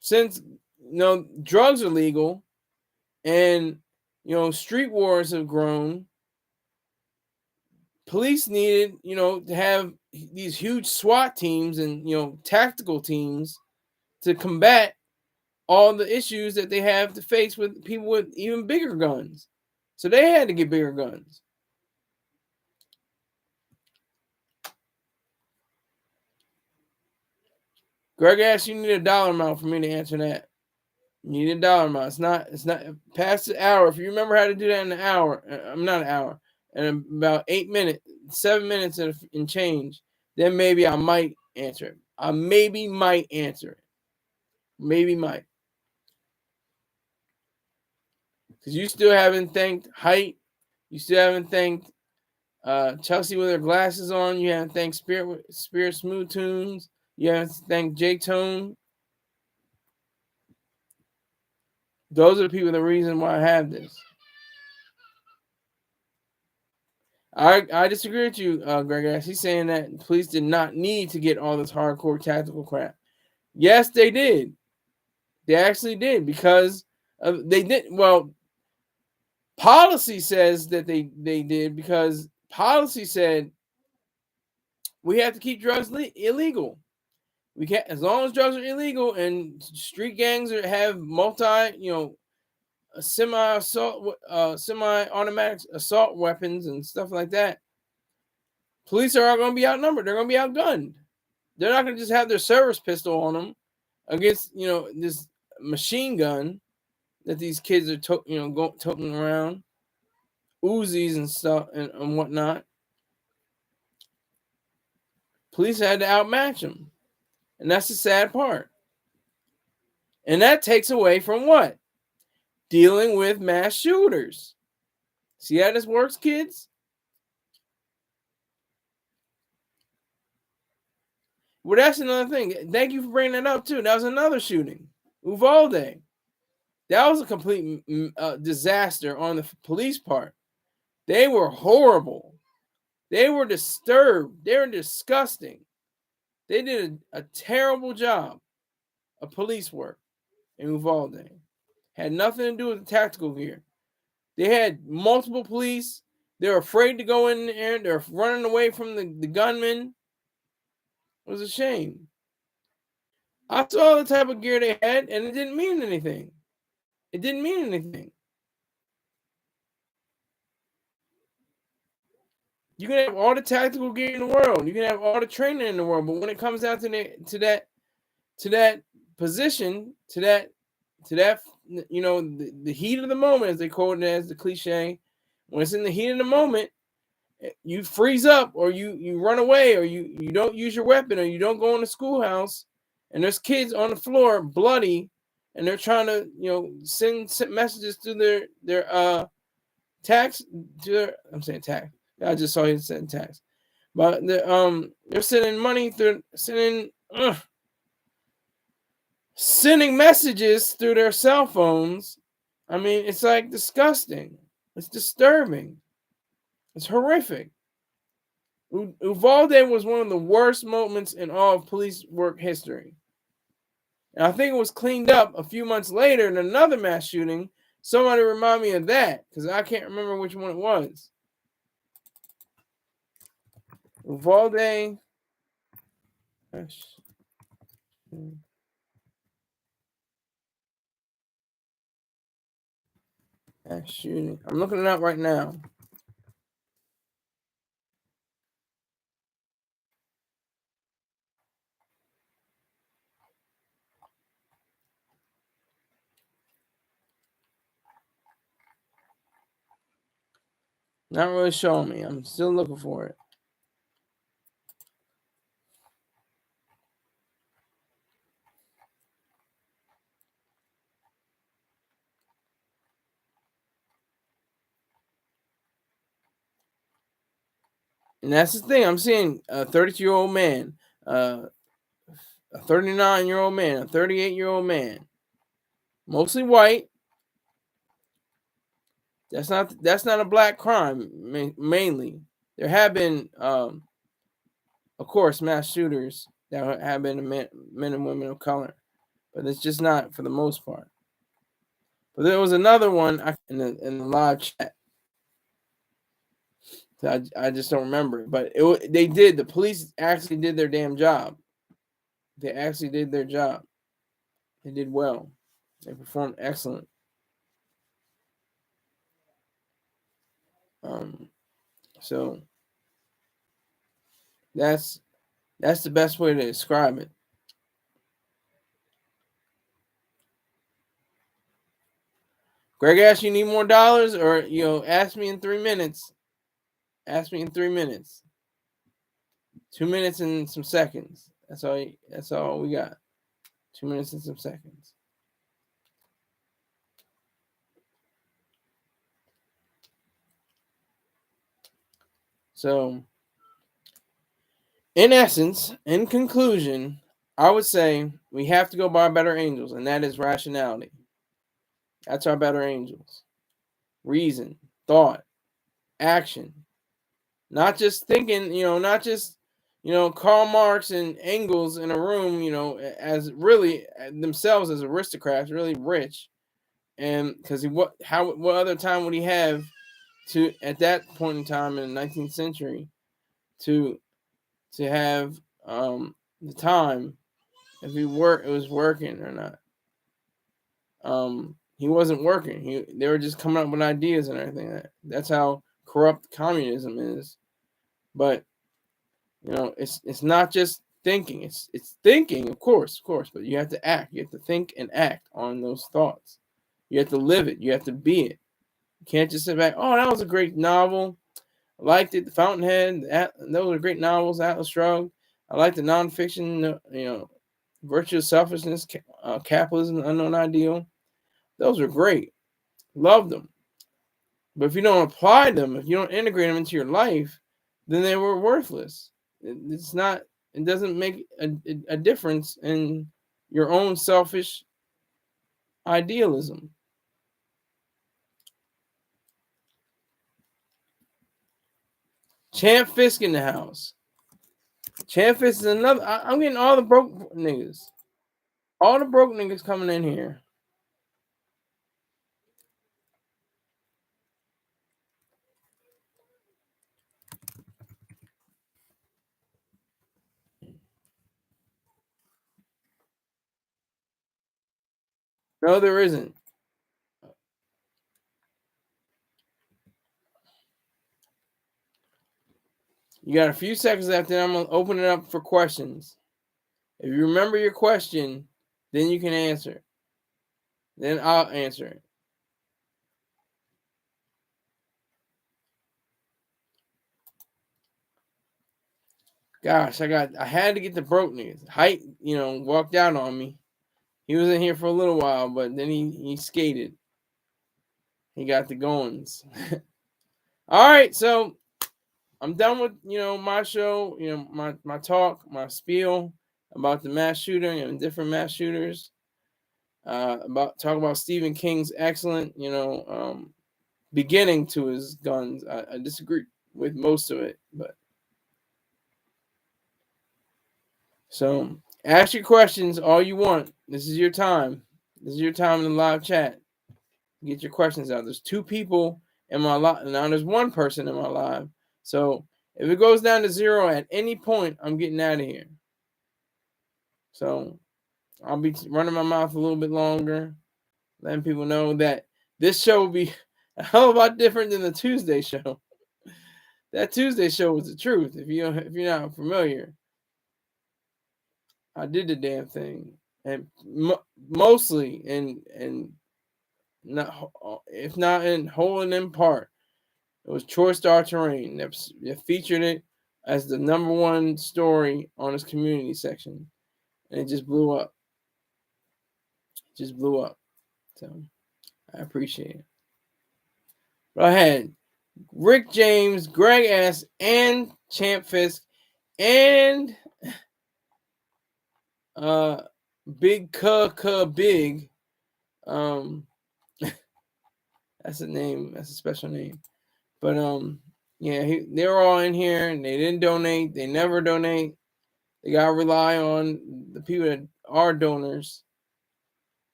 Since drugs are legal, and street wars have grown, police needed to have these huge SWAT teams and tactical teams to combat all the issues that they have to face with people with even bigger guns. So they had to get bigger guns. Greg asked, you need a dollar amount for me to answer that. You need a dollar amount. It's not past the hour. If you remember how to do that in an hour, I'm not an hour, and about 8 minutes, 7 minutes and change, then maybe I might answer it. I maybe might answer it. Maybe might. Because you still haven't thanked Height. You still haven't thanked Chelsea with her glasses on. You haven't thanked Spirit Smooth Tunes. You haven't thanked J Tone. Those are the people, the reason why I have this. I disagree with you, Greg. He's saying that police did not need to get all this hardcore tactical crap. Yes, they did. They actually did, because they did. Well, policy says that they did, because policy said we have to keep drugs illegal. We can't, as long as drugs are illegal and street gangs have semi-automatic assault weapons and stuff like that. Police are going to be outnumbered. They're going to be outgunned. They're not going to just have their service pistol on them against this machine gun that these kids are toting around, Uzis and stuff and whatnot. Police had to outmatch them, and that's the sad part. And that takes away from what? Dealing with mass shooters. See how this works, kids? Well, that's another thing. Thank you for bringing that up, too. That was another shooting. Uvalde. That was a complete disaster on the police part. They were horrible. They were disturbed. They were disgusting. They did a terrible job of police work in Uvalde. Had nothing to do with the tactical gear. They had multiple police. They're afraid to go in there. They're running away from the gunmen. It was a shame. I saw the type of gear they had, and it didn't mean anything. It didn't mean anything. You can have all the tactical gear in the world. You can have all the training in the world, but when it comes down to that position, to that the heat of the moment, as they quote it as the cliche, when it's in the heat of the moment, you freeze up, or you run away, or you don't use your weapon, or you don't go in the schoolhouse, and there's kids on the floor bloody, and they're trying to send messages to their tax to their, I'm saying tax. I just saw you send tax, but they're sending money through sending messages through their cell phones. I mean, it's like disgusting. It's disturbing. It's horrific. Uvalde was one of the worst moments in all of police work history. And I think it was cleaned up a few months later in another mass shooting. Somebody remind me of that, because I can't remember which one it was. Uvalde mass shooting. I'm looking it up right now. Not really showing me. I'm still looking for it. And that's the thing. I'm seeing a 32-year-old man, a 39-year-old man, a 38-year-old man, mostly white. That's not a black crime mainly. There have been, of course, mass shooters that have been men and women of color, but it's just not for the most part. But there was another one in the live chat. So I just don't remember it. But the police actually did their damn job. They actually did their job. They did well. They performed excellent. So that's the best way to describe it. Greg asked you need more dollars, or ask me in 3 minutes. Ask me in 3 minutes. 2 minutes and some seconds. That's all we got. 2 minutes and some seconds. So, in essence, in conclusion, I would say we have to go by better angels, and that is rationality. That's our better angels. Reason, thought, action. Not just thinking, not just, Karl Marx and Engels in a room, as really themselves as aristocrats, really rich. And because what other time would he have to, at that point in time in the 19th century, to have the time if it was working or not. He wasn't working. They were just coming up with ideas and everything. That's how corrupt communism is. But it's not just thinking. It's thinking, of course, but you have to act. You have to think and act on those thoughts. You have to live it. You have to be it. You can't just sit back. Oh, that was a great novel. I liked it. The Fountainhead. Those were great novels. Atlas Shrugged. I like the nonfiction. Virtue of Selfishness, Capitalism, the Unknown Ideal. Those are great. Love them. But if you don't apply them, if you don't integrate them into your life, then they were worthless. It's not. It doesn't make a difference in your own selfish idealism. Champ Fisk in the house. Champ Fisk is another. I'm getting all the broke niggas. All the broke niggas coming in here. No, there isn't. You got a few seconds left, and I'm going to open it up for questions. If you remember your question, then you can answer. Then I'll answer it. Gosh, I had to get the broke niggas. Height, walked out on me. He was in here for a little while, but then he skated. He got the goings. All right, so I'm done with my show, my talk, my spiel about the mass shooting and different mass shooters. Talk about Stephen King's excellent, beginning to his guns. I disagree with most of it, but so ask your questions all you want. This is your time. This is your time in the live chat. Get your questions out. There's 2 people in my live. Now there's 1 person in my live. So If it goes down to 0 at any point, I'm getting out of here. So I'll be running my mouth a little bit longer, letting people know that this show will be a hell of a lot different than the Tuesday show. That Tuesday show was the truth. If you're not familiar, I did the damn thing, and mostly and not, if not in whole and in part, it was Choice Star Terrain that featured it as the #1 story on its community section, and it just blew up. Just blew up. So I appreciate it. But I had Rick James, Greg S, and Champ Fisk, and Big Big. That's a name. That's a special name. But yeah, they were all in here, and they didn't donate. They never donate. They gotta rely on the people that are donors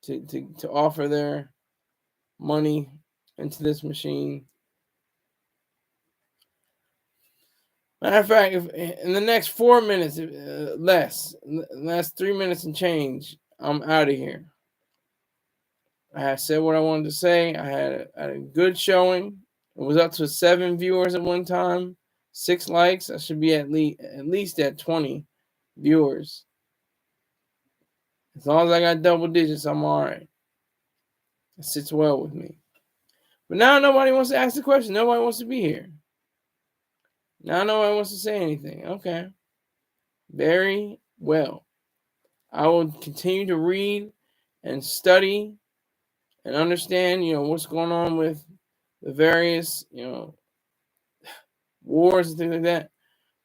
to offer their money into this machine. Matter of fact, if in the next 4 minutes, last 3 minutes and change, I'm out of here. I had said what I wanted to say. I had a good showing. It was up to 7 viewers at one time, 6 likes. I should be at least at 20 viewers. As long as I got double digits, I'm all right. It sits well with me. But now nobody wants to ask the question. Nobody wants to be here. Now nobody wants to say anything. Okay. Very well. I will continue to read and study and understand, what's going on with the various, wars and things like that.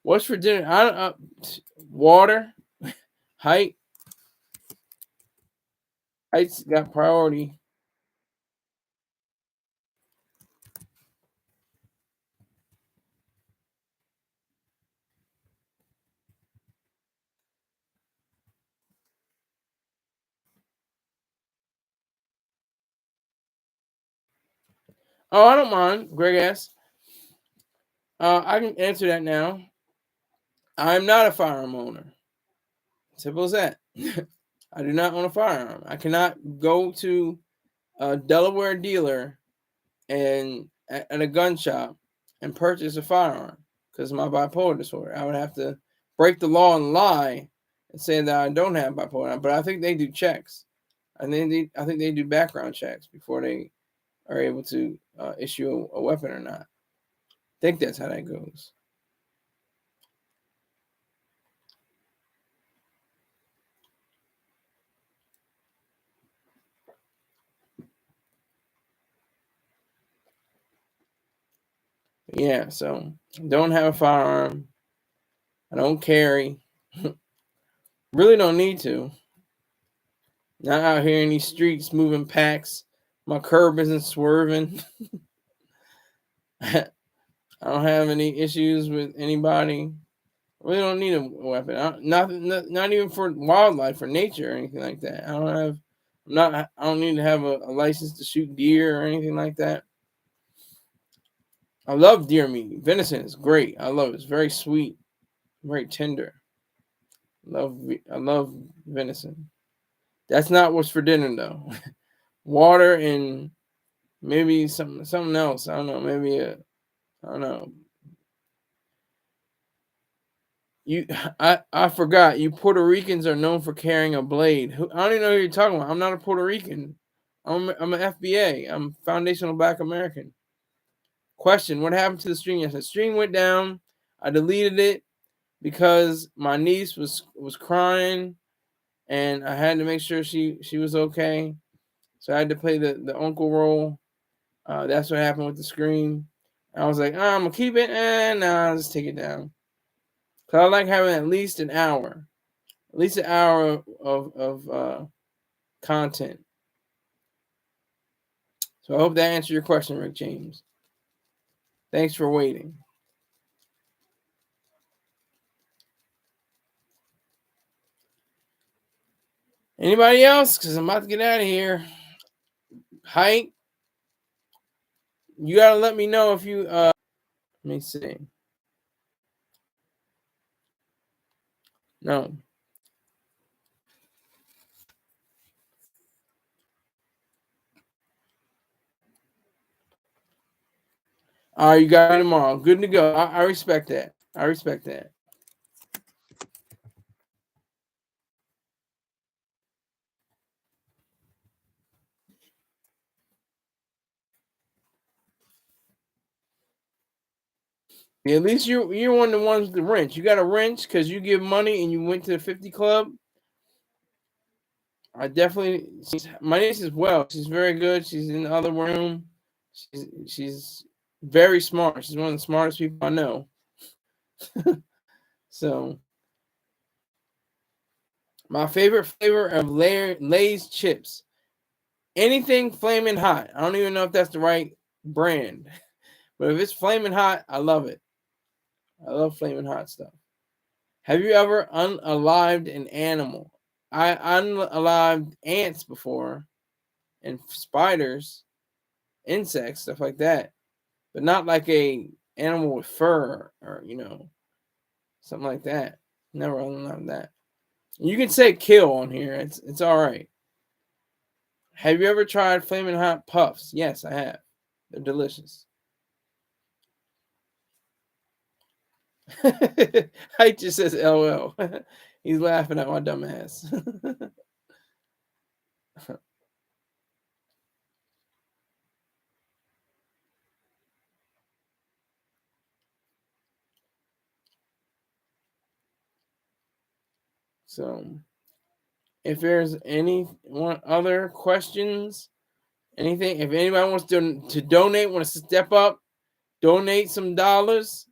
What's for dinner? Water, height. Height's got priority. Oh, I don't mind. Greg asks. I can answer that now. I'm not a firearm owner. Simple as that. I do not own a firearm. I cannot go to a Delaware dealer and at a gun shop and purchase a firearm because of my bipolar disorder. I would have to break the law and lie and say that I don't have bipolar. But I think they do checks. I think they do background checks before they are able to issue a weapon or not. I think that's how that goes. Yeah, so don't have a firearm. I don't carry. Really don't need to. Not out here in these streets moving packs. My curb isn't swerving. I don't have any issues with anybody. I really don't need a weapon. Not even for wildlife, for nature or anything like that. I don't need to have a license to shoot deer or anything like that. I love deer meat. Venison is great. I love it. It's very sweet, very tender. I love venison. That's not what's for dinner though. Water and maybe something else. I don't know. Maybe I don't know. I forgot. You Puerto Ricans are known for carrying a blade. I don't even know who you're talking about. I'm not a Puerto Rican. I'm an FBA. I'm Foundational Black American. Question: what happened to the stream yesterday? The stream went down. I deleted it because my niece was crying, and I had to make sure she was okay. So I had to play the uncle role. That's what happened with the screen. I was like, I'm gonna keep it, and I'll just take it down. Cause I like having at least an hour of content. So I hope that answered your question, Rick James. Thanks for waiting. Anybody else? Because I'm about to get out of here. Height. You gotta let me know if you Let me see. No. All right, you got it tomorrow. Good to go. I respect that. I respect that. Yeah, at least you're one of the ones with the wrench. You got a wrench because you give money and you went to the 50 club. I definitely. My niece as well. She's very good. She's in the other room. She's very smart. She's one of the smartest people I know. So my favorite flavor of Lay's chips. Anything flaming hot. I don't even know if that's the right brand, but if it's flaming hot, I love it. I love flaming hot stuff. Have you ever unalived an animal? I unalived ants before, and spiders, insects, stuff like that, but not like a animal with fur or something like that. Never unalived that. You can say kill on here. It's all right. Have you ever tried flaming hot puffs? Yes, I have. They're delicious. Height just says LL. He's laughing at my dumb ass. So, if there's any one other questions, anything, if anybody wants to donate, want to step up, donate some dollars.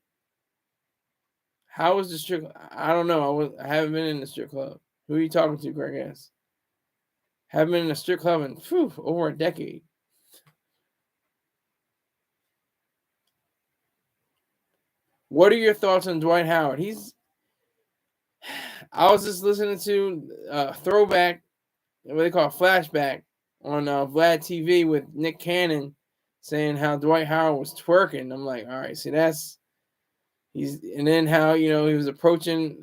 How was the strip? I don't know. I haven't been in the strip club. Who are you talking to, Greg? Ass? Haven't been in a strip club in over a decade. What are your thoughts on Dwight Howard? I was just listening to Throwback, what they call Flashback, on Vlad TV with Nick Cannon saying how Dwight Howard was twerking. I'm like, all right, see, and then how he was approaching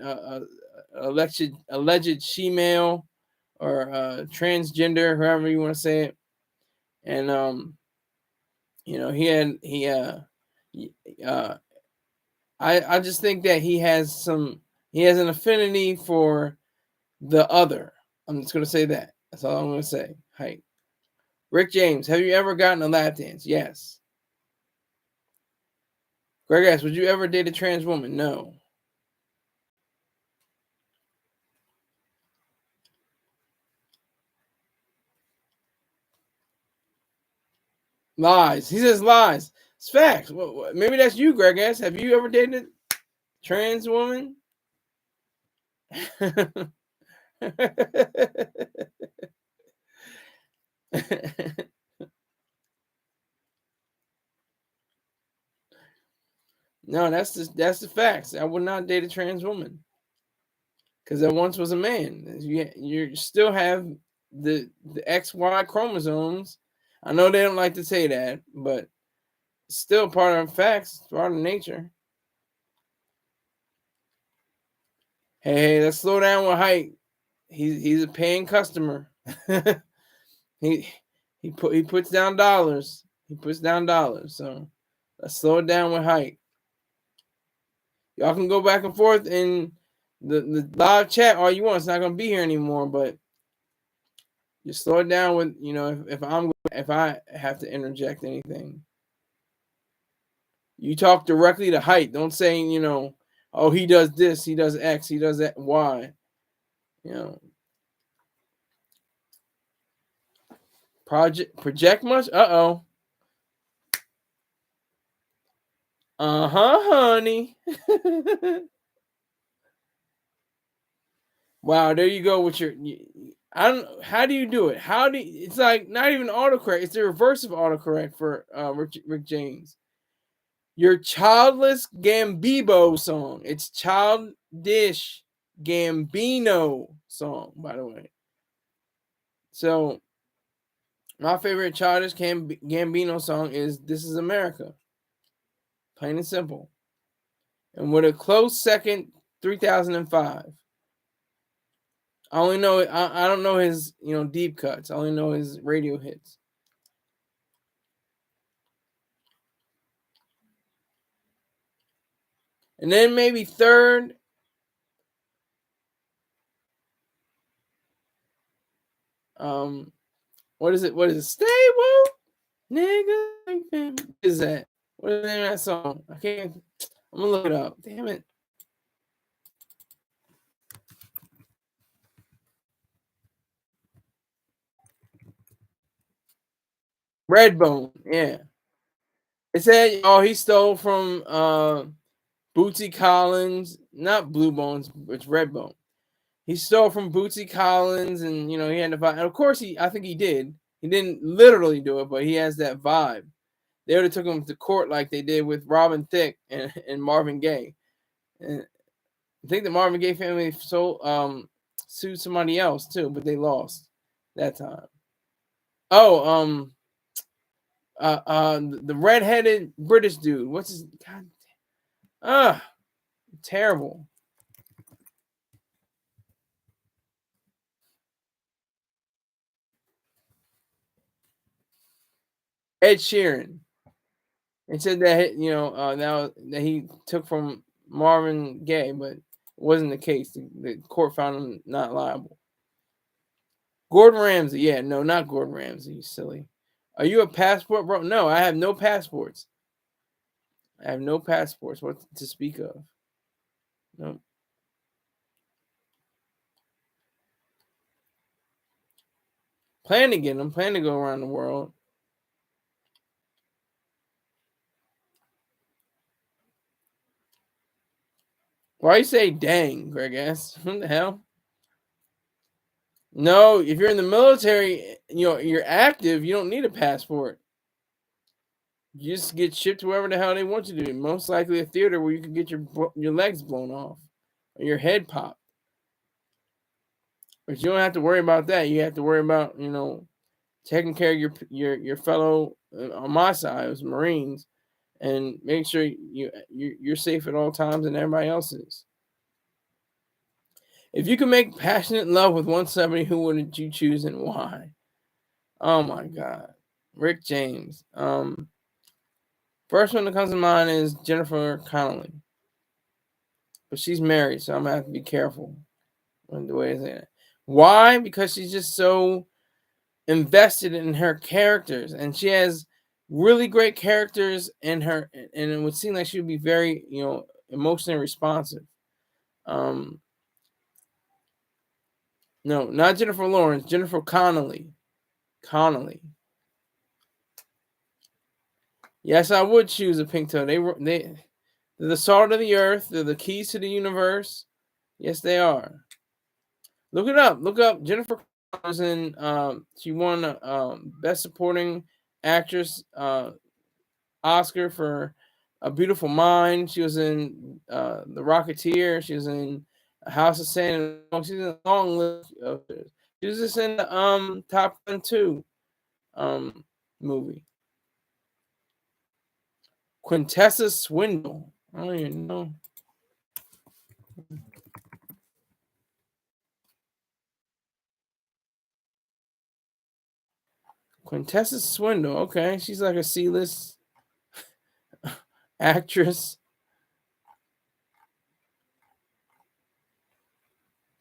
alleged she-male or transgender, however you want to say it, and I just think that he has an affinity for the other. I'm just gonna say that. That's all I'm gonna say. Hey, Rick James, have you ever gotten a lap dance? Yes. Greg asks, would you ever date a trans woman? No. Lies. He says lies. It's facts. Maybe that's you, Greg asks. Have you ever dated a trans woman? No, that's the facts. I would not date a trans woman because I once was a man. You still have the XY chromosomes. I know they don't like to say that, but it's still part of facts, part of nature. Hey, let's slow down with height. He's a paying customer. he he puts down dollars. He puts down dollars. So let's slow it down with height. Y'all can go back and forth in the live chat all you want. It's not gonna be here anymore, but just slow it down with if I have to interject anything. You talk directly to height. Don't say oh, he does this, he does X, he does that Y. Project much? Uh-oh. Uh-huh, honey. Wow, there you go with your. I don't. How do you do it? It's like not even autocorrect. It's the reverse of autocorrect for Rick James. Your childless Gambino song. It's childish Gambino song, by the way. So my favorite childish Gambino song is "This Is America." Plain and simple. And with a close second, 3005. I only know I don't know his deep cuts. I only know his radio hits. And then maybe third. What is it? What is it? Stay woke, nigga. What is that? What is the name of that song? I can't. I'm gonna look it up. Damn it. Redbone. Yeah. It said, oh, he stole from Bootsy Collins, not Blue Bones, it's Redbone. He stole from Bootsy Collins, and he had to fight. And of course, I think he did. He didn't literally do it, but he has that vibe. They would have took him to court like they did with Robin Thicke and Marvin Gaye. And I think the Marvin Gaye family sued somebody else too, but they lost that time. Oh, the redheaded British dude. What's his God? Terrible. Ed Sheeran. It said that now that he took from Marvin Gaye, but it wasn't the case. The court found him not liable. Gordon Ramsay. Yeah, no, not Gordon Ramsay. You silly. Are you a passport bro? No, I have no passports. I have no passports. What to speak of? No. Plan to get them. Plan to go around the world. Why you say dang, Greg ass? What the hell? No, if you're in the military, you're active, you don't need a passport. You just get shipped to wherever the hell they want you to. Most likely a theater where you can get your legs blown off or your head popped. But you don't have to worry about that. You have to worry about taking care of your fellow on my side as Marines and make sure you're safe at all times and everybody else is. If you could make passionate love with one celebrity, who would you choose and why? Oh my God, Rick James. First one that comes to mind is Jennifer Connelly, but she's married, so I'm gonna have to be careful with the way I say it. Why? Because she's just so invested in her characters, and she has really great characters in her, and it would seem like she would be very, emotionally responsive. No, not Jennifer Lawrence. Jennifer Connelly. Connelly. Yes, I would choose a pink toe. They're the salt of the earth. They're the keys to the universe. Yes, they are. Look it up. Look up Jennifer was in. She won Best Supporting Actress Oscar for A Beautiful Mind. She was in The Rocketeer. She was in House of Sand. She's in a long list of. She was just in the Top Gun 2 movie. Quintessa Swindle. I don't even know. Quintessa Swindle. Okay, she's like a C-list actress.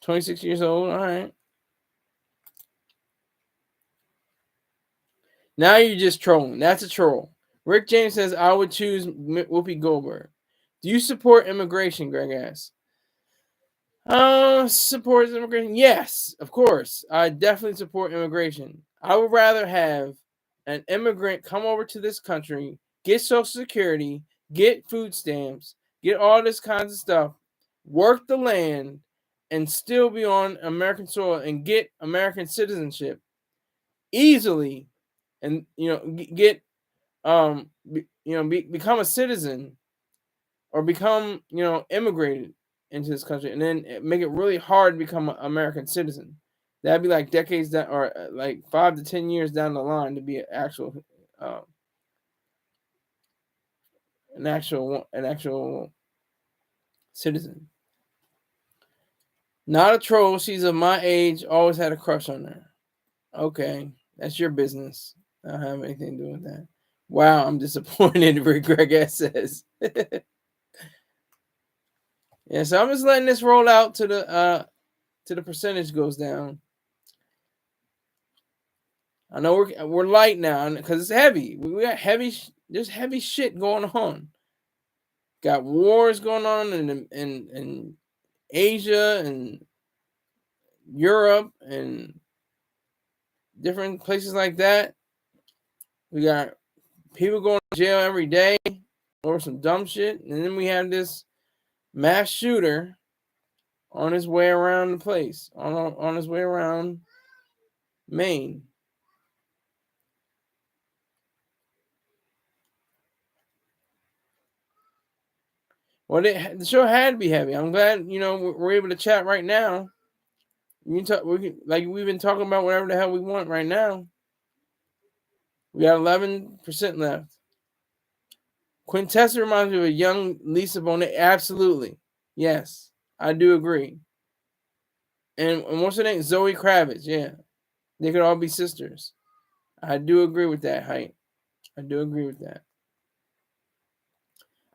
26 years old. All right. Now you're just trolling. That's a troll. Rick James says, I would choose Whoopi Goldberg. Do you support immigration, Greg asks? Support immigration? Yes, of course. I definitely support immigration. I would rather have an immigrant come over to this country, get Social Security, get food stamps, get all this kinds of stuff, work the land, and still be on American soil and get American citizenship easily, and get become a citizen or become immigrated into this country, and then make it really hard to become an American citizen. That'd be like decades down, or like 5 to 10 years down the line to be an actual an actual citizen. Not a troll. She's of my age. Always had a crush on her. Okay, that's your business. I don't have anything to do with that. Wow, I'm disappointed. Rick Greg says. Yeah, so I'm just letting this roll out to the percentage goes down. I know we're light now because it's heavy. We got heavy. There's heavy shit going on. Got wars going on in Asia and Europe and different places like that. We got people going to jail every day over some dumb shit, and then we have this mass shooter on his way around the place, on his way around Maine. Well, the show had to be heavy. I'm glad we're able to chat right now. We can talk. We've been talking about whatever the hell we want right now. We got 11% left. Quintessa reminds me of a young Lisa Bonet. Absolutely, yes, I do agree. And what's her name? Zoe Kravitz. Yeah, they could all be sisters. I do agree with that, Height. I do agree with that.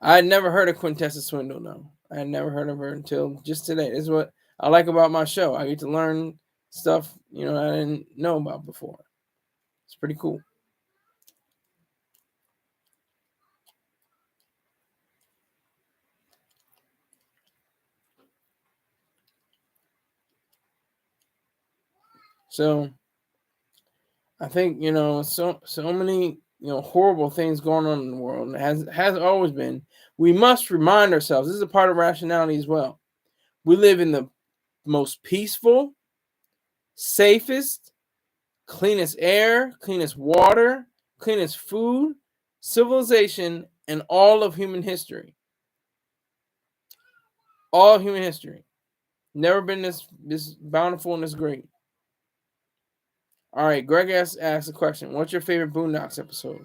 I had never heard of Quintessa Swindle, though. I had never heard of her until just today. This is what I like about my show. I get to learn stuff, I didn't know about before. It's pretty cool. So I think, so many, horrible things going on in the world. It has always been. We must remind ourselves, this is a part of rationality as well. We live in the most peaceful, safest, cleanest air, cleanest water, cleanest food, civilization, and all of human history. All of human history. Never been this bountiful and this great. All right, Greg asked a question. What's your favorite Boondocks episode?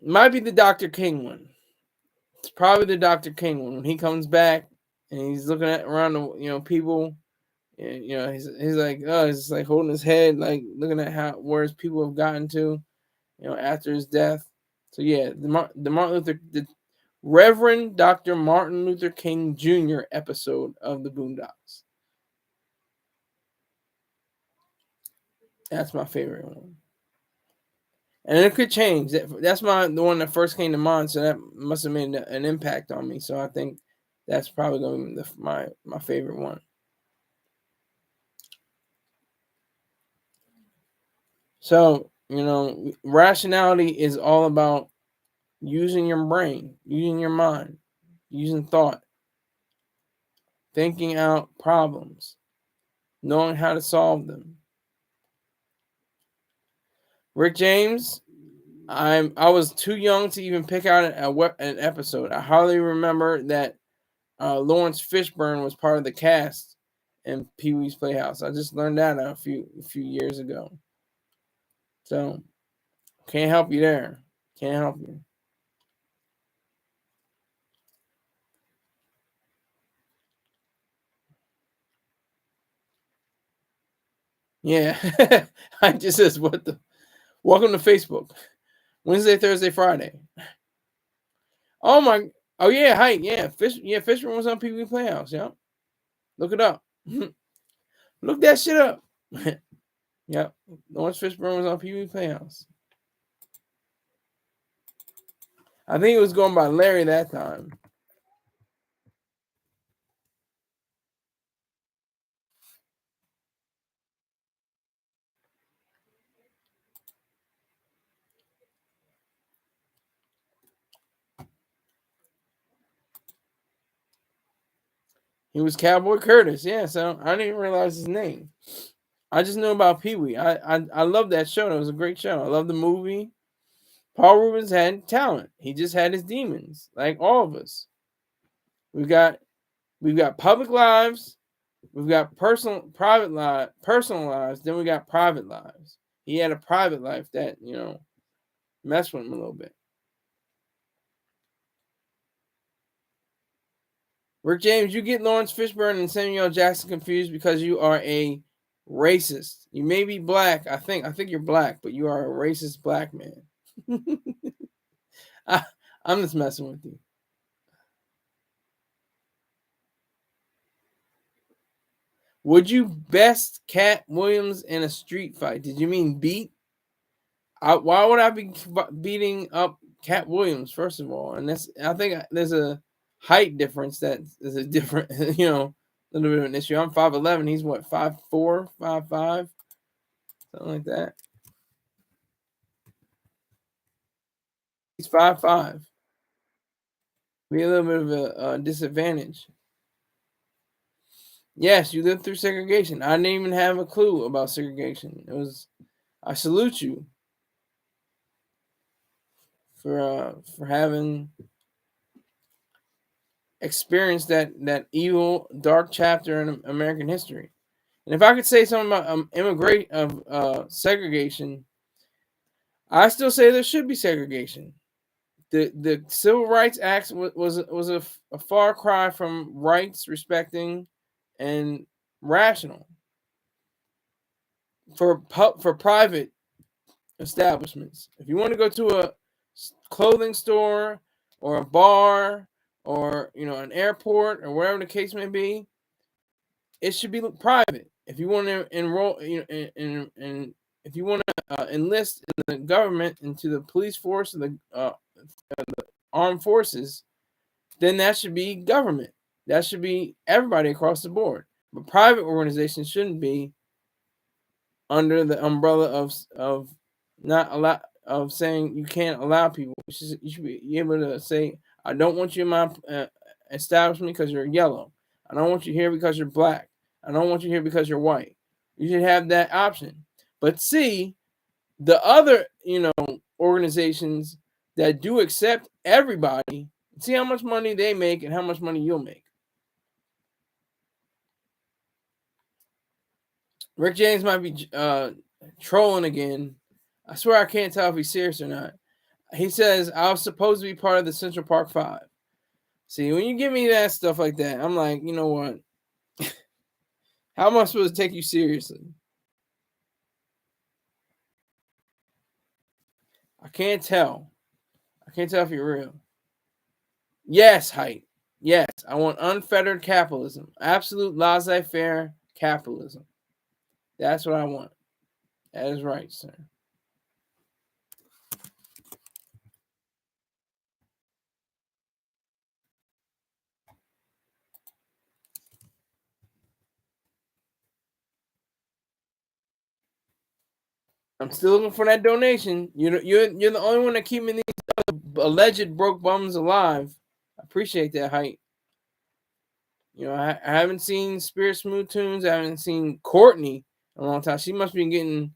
Might be the Dr. King one. It's probably the Dr. King one. When he comes back and he's looking around the people, and he's like, he's just like holding his head, like looking at where his people have gotten to, after his death. So yeah, the Reverend Dr. Martin Luther King Jr. episode of the Boondocks. That's my favorite one. And it could change. That's the one that first came to mind, so that must have made an impact on me. So I think that's probably going to be my favorite one. So, rationality is all about using your brain, using your mind, using thought, thinking out problems, knowing how to solve them. Rick James, I was too young to even pick out an episode. I hardly remember that Lawrence Fishburne was part of the cast in Pee-wee's Playhouse. I just learned that a few years ago. So can't help you there. Can't help you. Yeah. I just says what the welcome to Facebook. Wednesday, Thursday, Friday. Oh yeah, hi, yeah. Fishburne was on Pee-wee Playhouse, yeah. Look it up. Look that shit up. Yep. Lawrence Fishburne was on Pee-wee Playhouse. I think it was going by Larry that time. He was Cowboy Curtis, yeah. So I didn't even realize his name. I just knew about Pee-wee. I love that show. It was a great show. I love the movie. Paul Reubens had talent. He just had his demons, like all of us. We've got public lives, we've got personal lives, then we got private lives. He had a private life that, messed with him a little bit. Rick James, you get Lawrence Fishburne and Samuel L. Jackson confused because you are a racist. You may be black. I think you're black, but you are a racist black man. I'm just messing with you. Would you best Cat Williams in a street fight? Did you mean beat? Why would I be beating up Cat Williams, first of all? And I think there's a height difference that is a different, little bit of an issue. I'm 5'11". He's what, 5'4", 5'5", something like that. He's 5'5". Be a little bit of a disadvantage. Yes, you lived through segregation. I didn't even have a clue about segregation. I salute you for having experienced that evil dark chapter in American history. And if I could say something about segregation, I still say there should be segregation. The Civil Rights Act was a far cry from rights respecting and rational for private establishments. If you want to go to a clothing store or a bar or an airport or whatever the case may be, it should be private. If you want to enroll, and if you want to enlist in the government, into the police force and the armed forces, then that should be government. That should be everybody across the board. But private organizations shouldn't be under the umbrella of not allow of saying you can't allow people. You should be able to say, I don't want you in my establishment because you're yellow. I don't want you here because you're black. I don't want you here because you're white. You should have that option. But see, the other, organizations that do accept everybody, see how much money they make and how much money you'll make. Rick James might be trolling again. I swear I can't tell if he's serious or not. He says, I was supposed to be part of the Central Park 5. See, when you give me that stuff like that, I'm like, you know what? How am I supposed to take you seriously? I can't tell. I can't tell if you're real. Yes, height. Yes, I want unfettered capitalism. Absolute laissez-faire capitalism. That's what I want. That is right, sir. I'm still looking for that donation. You're the only one that keeping these alleged broke bums alive. I appreciate that, height. I haven't seen Spirit Smooth Tunes. I haven't seen Courtney in a long time. She must be getting,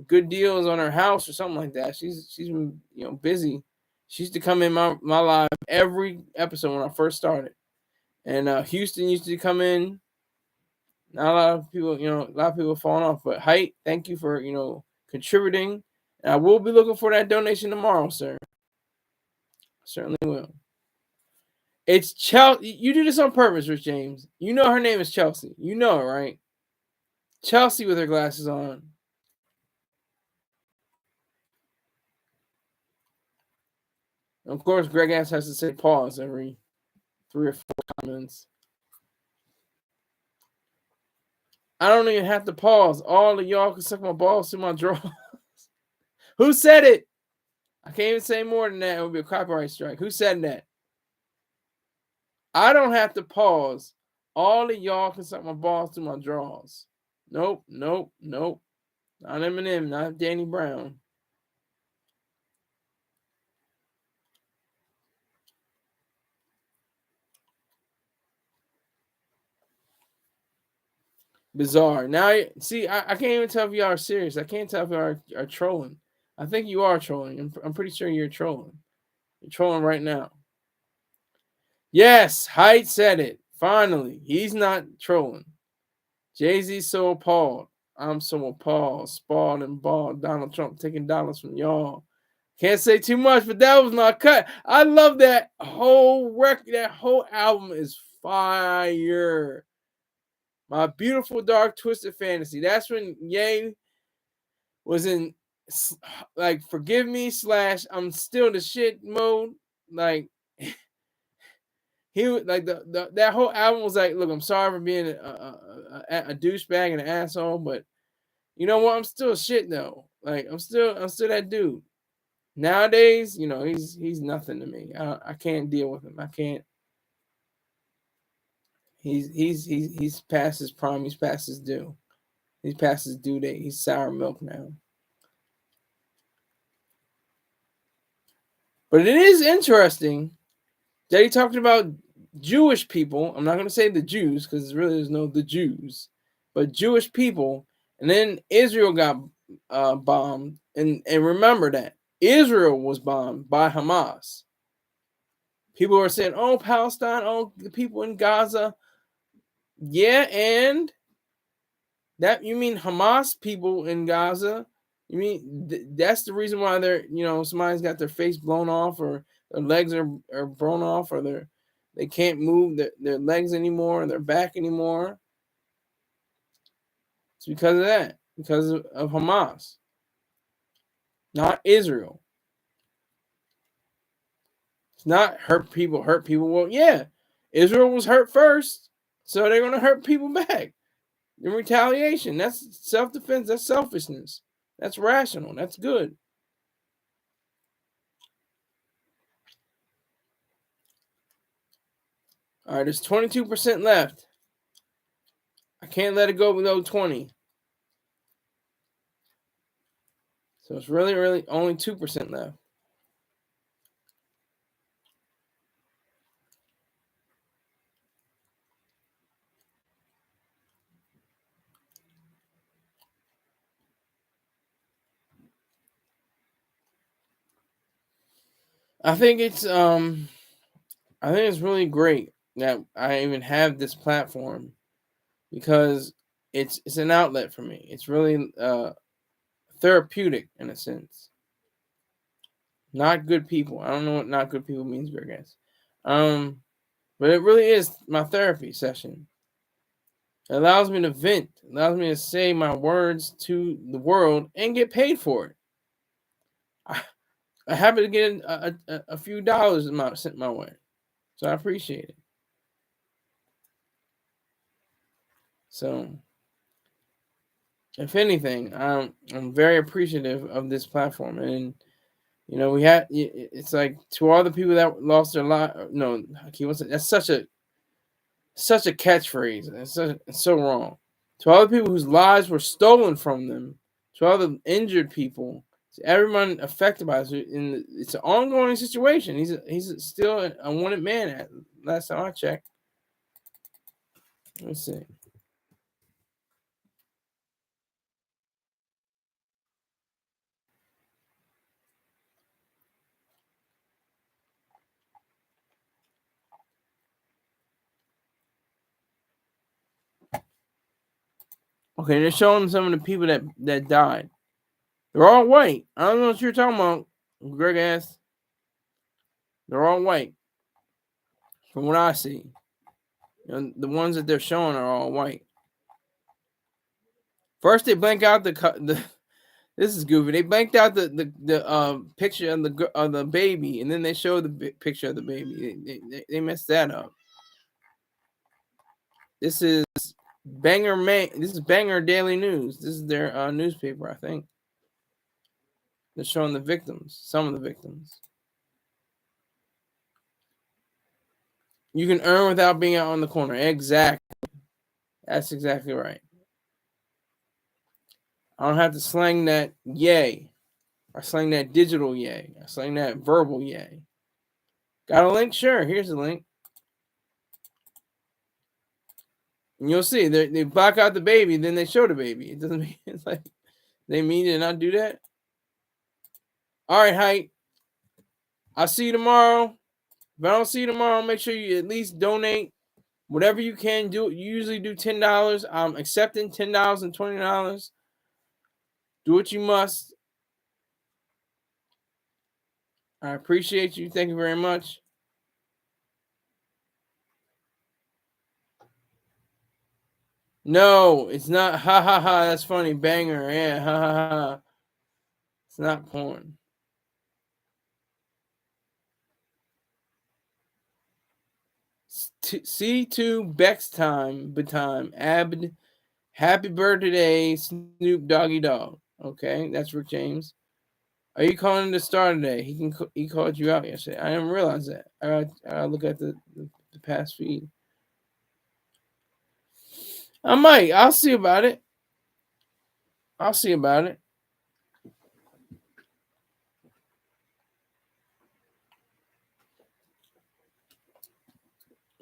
good deals on her house or something like that. She's been, busy. She used to come in my live every episode when I first started. And Houston used to come in. Not a lot of people, a lot of people falling off. But height, thank you for, contributing. And I will be looking for that donation tomorrow, sir. Certainly will. It's Chelsea. You do this on purpose, Rich James. You know her name is Chelsea. You know it, right? Chelsea with her glasses on. Of course, Greg Ass has to say pause every 3 or 4 comments. I don't even have to pause. All of y'all can suck my balls through my drawers. Who said it? I can't even say more than that. It would be a copyright strike. Who said that? I don't have to pause. All of y'all can suck my balls through my drawers. Nope. Not Eminem, not Danny Brown. Bizarre. Now, see, I can't even tell if y'all are serious. I can't tell if y'all are trolling. I think you are trolling. I'm pretty sure you're trolling. You're trolling right now. Yes, Height said it. Finally, he's not trolling. Jay-Z's so appalled. I'm so appalled. Spalled and bald. Donald Trump taking dollars from y'all. Can't say too much, but that was not cut. I love that whole record. That whole album is fire. My Beautiful Dark Twisted Fantasy. That's when Ye was in like forgive me / I'm still the shit mode. Like he was like that whole album was like, look, I'm sorry for being a douchebag and an asshole, but you know what? I'm still shit though. Like I'm still that dude. Nowadays, you know, he's nothing to me. I can't deal with him. I can't. He's past his prime. He's past his due. He's past his due date. He's sour milk now. But it is interesting that he talked about Jewish people. I'm not going to say the Jews because really there's no the Jews, but Jewish people. And then Israel got bombed. And remember that Israel was bombed by Hamas. People are saying, oh, Palestine, oh, the people in Gaza. Yeah, and that you mean Hamas people in Gaza? You mean that's the reason why they're, you know, somebody's got their face blown off or their legs are blown off or they can't move their legs anymore and their back anymore. It's because of that, because of Hamas, not Israel. It's not hurt people. Well, yeah, Israel was hurt first, so they're going to hurt people back in retaliation. That's self-defense. That's selfishness. That's rational. That's good. All right, there's 22% left. I can't let it go below 20. So it's really, really only 2% left. I think it's really great that I even have this platform because it's an outlet for me. It's really therapeutic in a sense. Not good people. I don't know what not good people means, I guess. But it really is my therapy session. It allows me to vent. It allows me to say my words to the world and get paid for it. I happen to get a few dollars sent my way, so I appreciate it. So, if anything, I'm very appreciative of this platform, and you know, it's like to all the people that lost their life. No, that's such a catchphrase. It's so wrong. To all the people whose lives were stolen from them, to all the injured people, to everyone affected by this, it's an ongoing situation. He's still a wanted man. At last time I checked. Let's see. Okay, they're showing some of the people that died. They're all white. I don't know what you're talking about, Greg ass. They're all white, from what I see. You know, the ones that they're showing are all white. First, they blank out the. This is goofy. They blanked out the picture of the baby, and then they show the picture of the baby. They messed that up. This is Banger Maine. This is Banger Daily News. This is their newspaper, I think. They're showing the victims, some of the victims. You can earn without being out on the corner. Exactly. That's exactly right. I don't have to slang that yay. I slang that digital yay. I slang that verbal yay. Got a link? Sure. Here's the link. And you'll see they block out the baby, then they show the baby. It doesn't mean it's like they mean to not do that. All right, Height. I'll see you tomorrow. If I don't see you tomorrow, make sure you at least donate whatever you can do. You usually do $10. I'm accepting $10 and $20. Do what you must. I appreciate you. Thank you very much. No, it's not. Ha ha ha. That's funny. Banger. Yeah. Ha ha ha. It's not porn. C2 Bex time. Abd. Happy birthday, Snoop Doggy Dog. Okay, that's Rick James. Are you calling the star today? He called you out yesterday. I didn't realize that. I gotta look at the past feed. I might. I'll see about it. I'll see about it.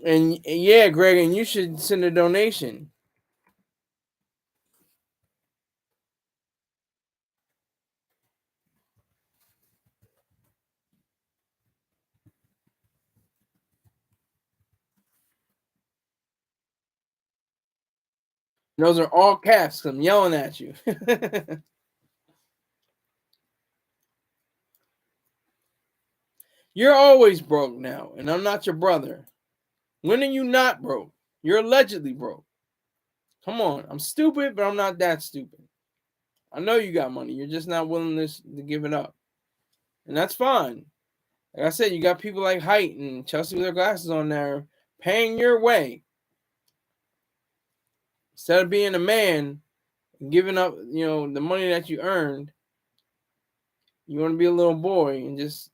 And yeah, Greg, and you should send a donation. Those are all caps. I'm yelling at you. You're always broke now, and I'm not your brother. When are you not broke? You're allegedly broke. Come on, I'm stupid, but I'm not that stupid. I know you got money. You're just not willing to give it up. And that's fine. Like I said, you got people like Height and Chelsea with their glasses on there paying your way. Instead of being a man and giving up, the money that you earned, you want to be a little boy and just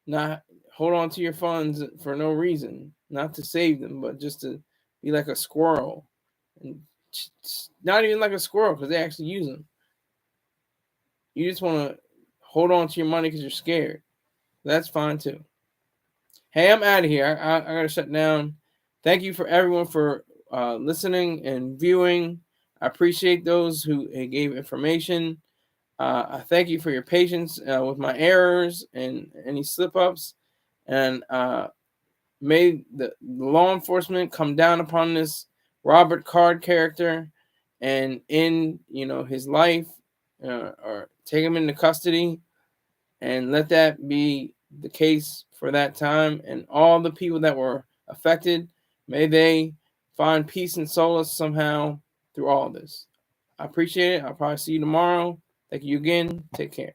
not hold on to your funds for no reason. Not to save them, but just to be like a squirrel. And not even like a squirrel because they actually use them. You just want to hold on to your money because you're scared. That's fine too. Hey, I'm out of here. I got to shut down. Thank you for everyone for listening and viewing. I appreciate those who gave information. I thank you for your patience with my errors and any slip ups. And may the law enforcement come down upon this Robert Card character and in his life or take him into custody and let that be the case for that time. And all the people that were affected, may they find peace and solace somehow through all this. I appreciate it. I'll probably see you tomorrow. Thank you again. Take care.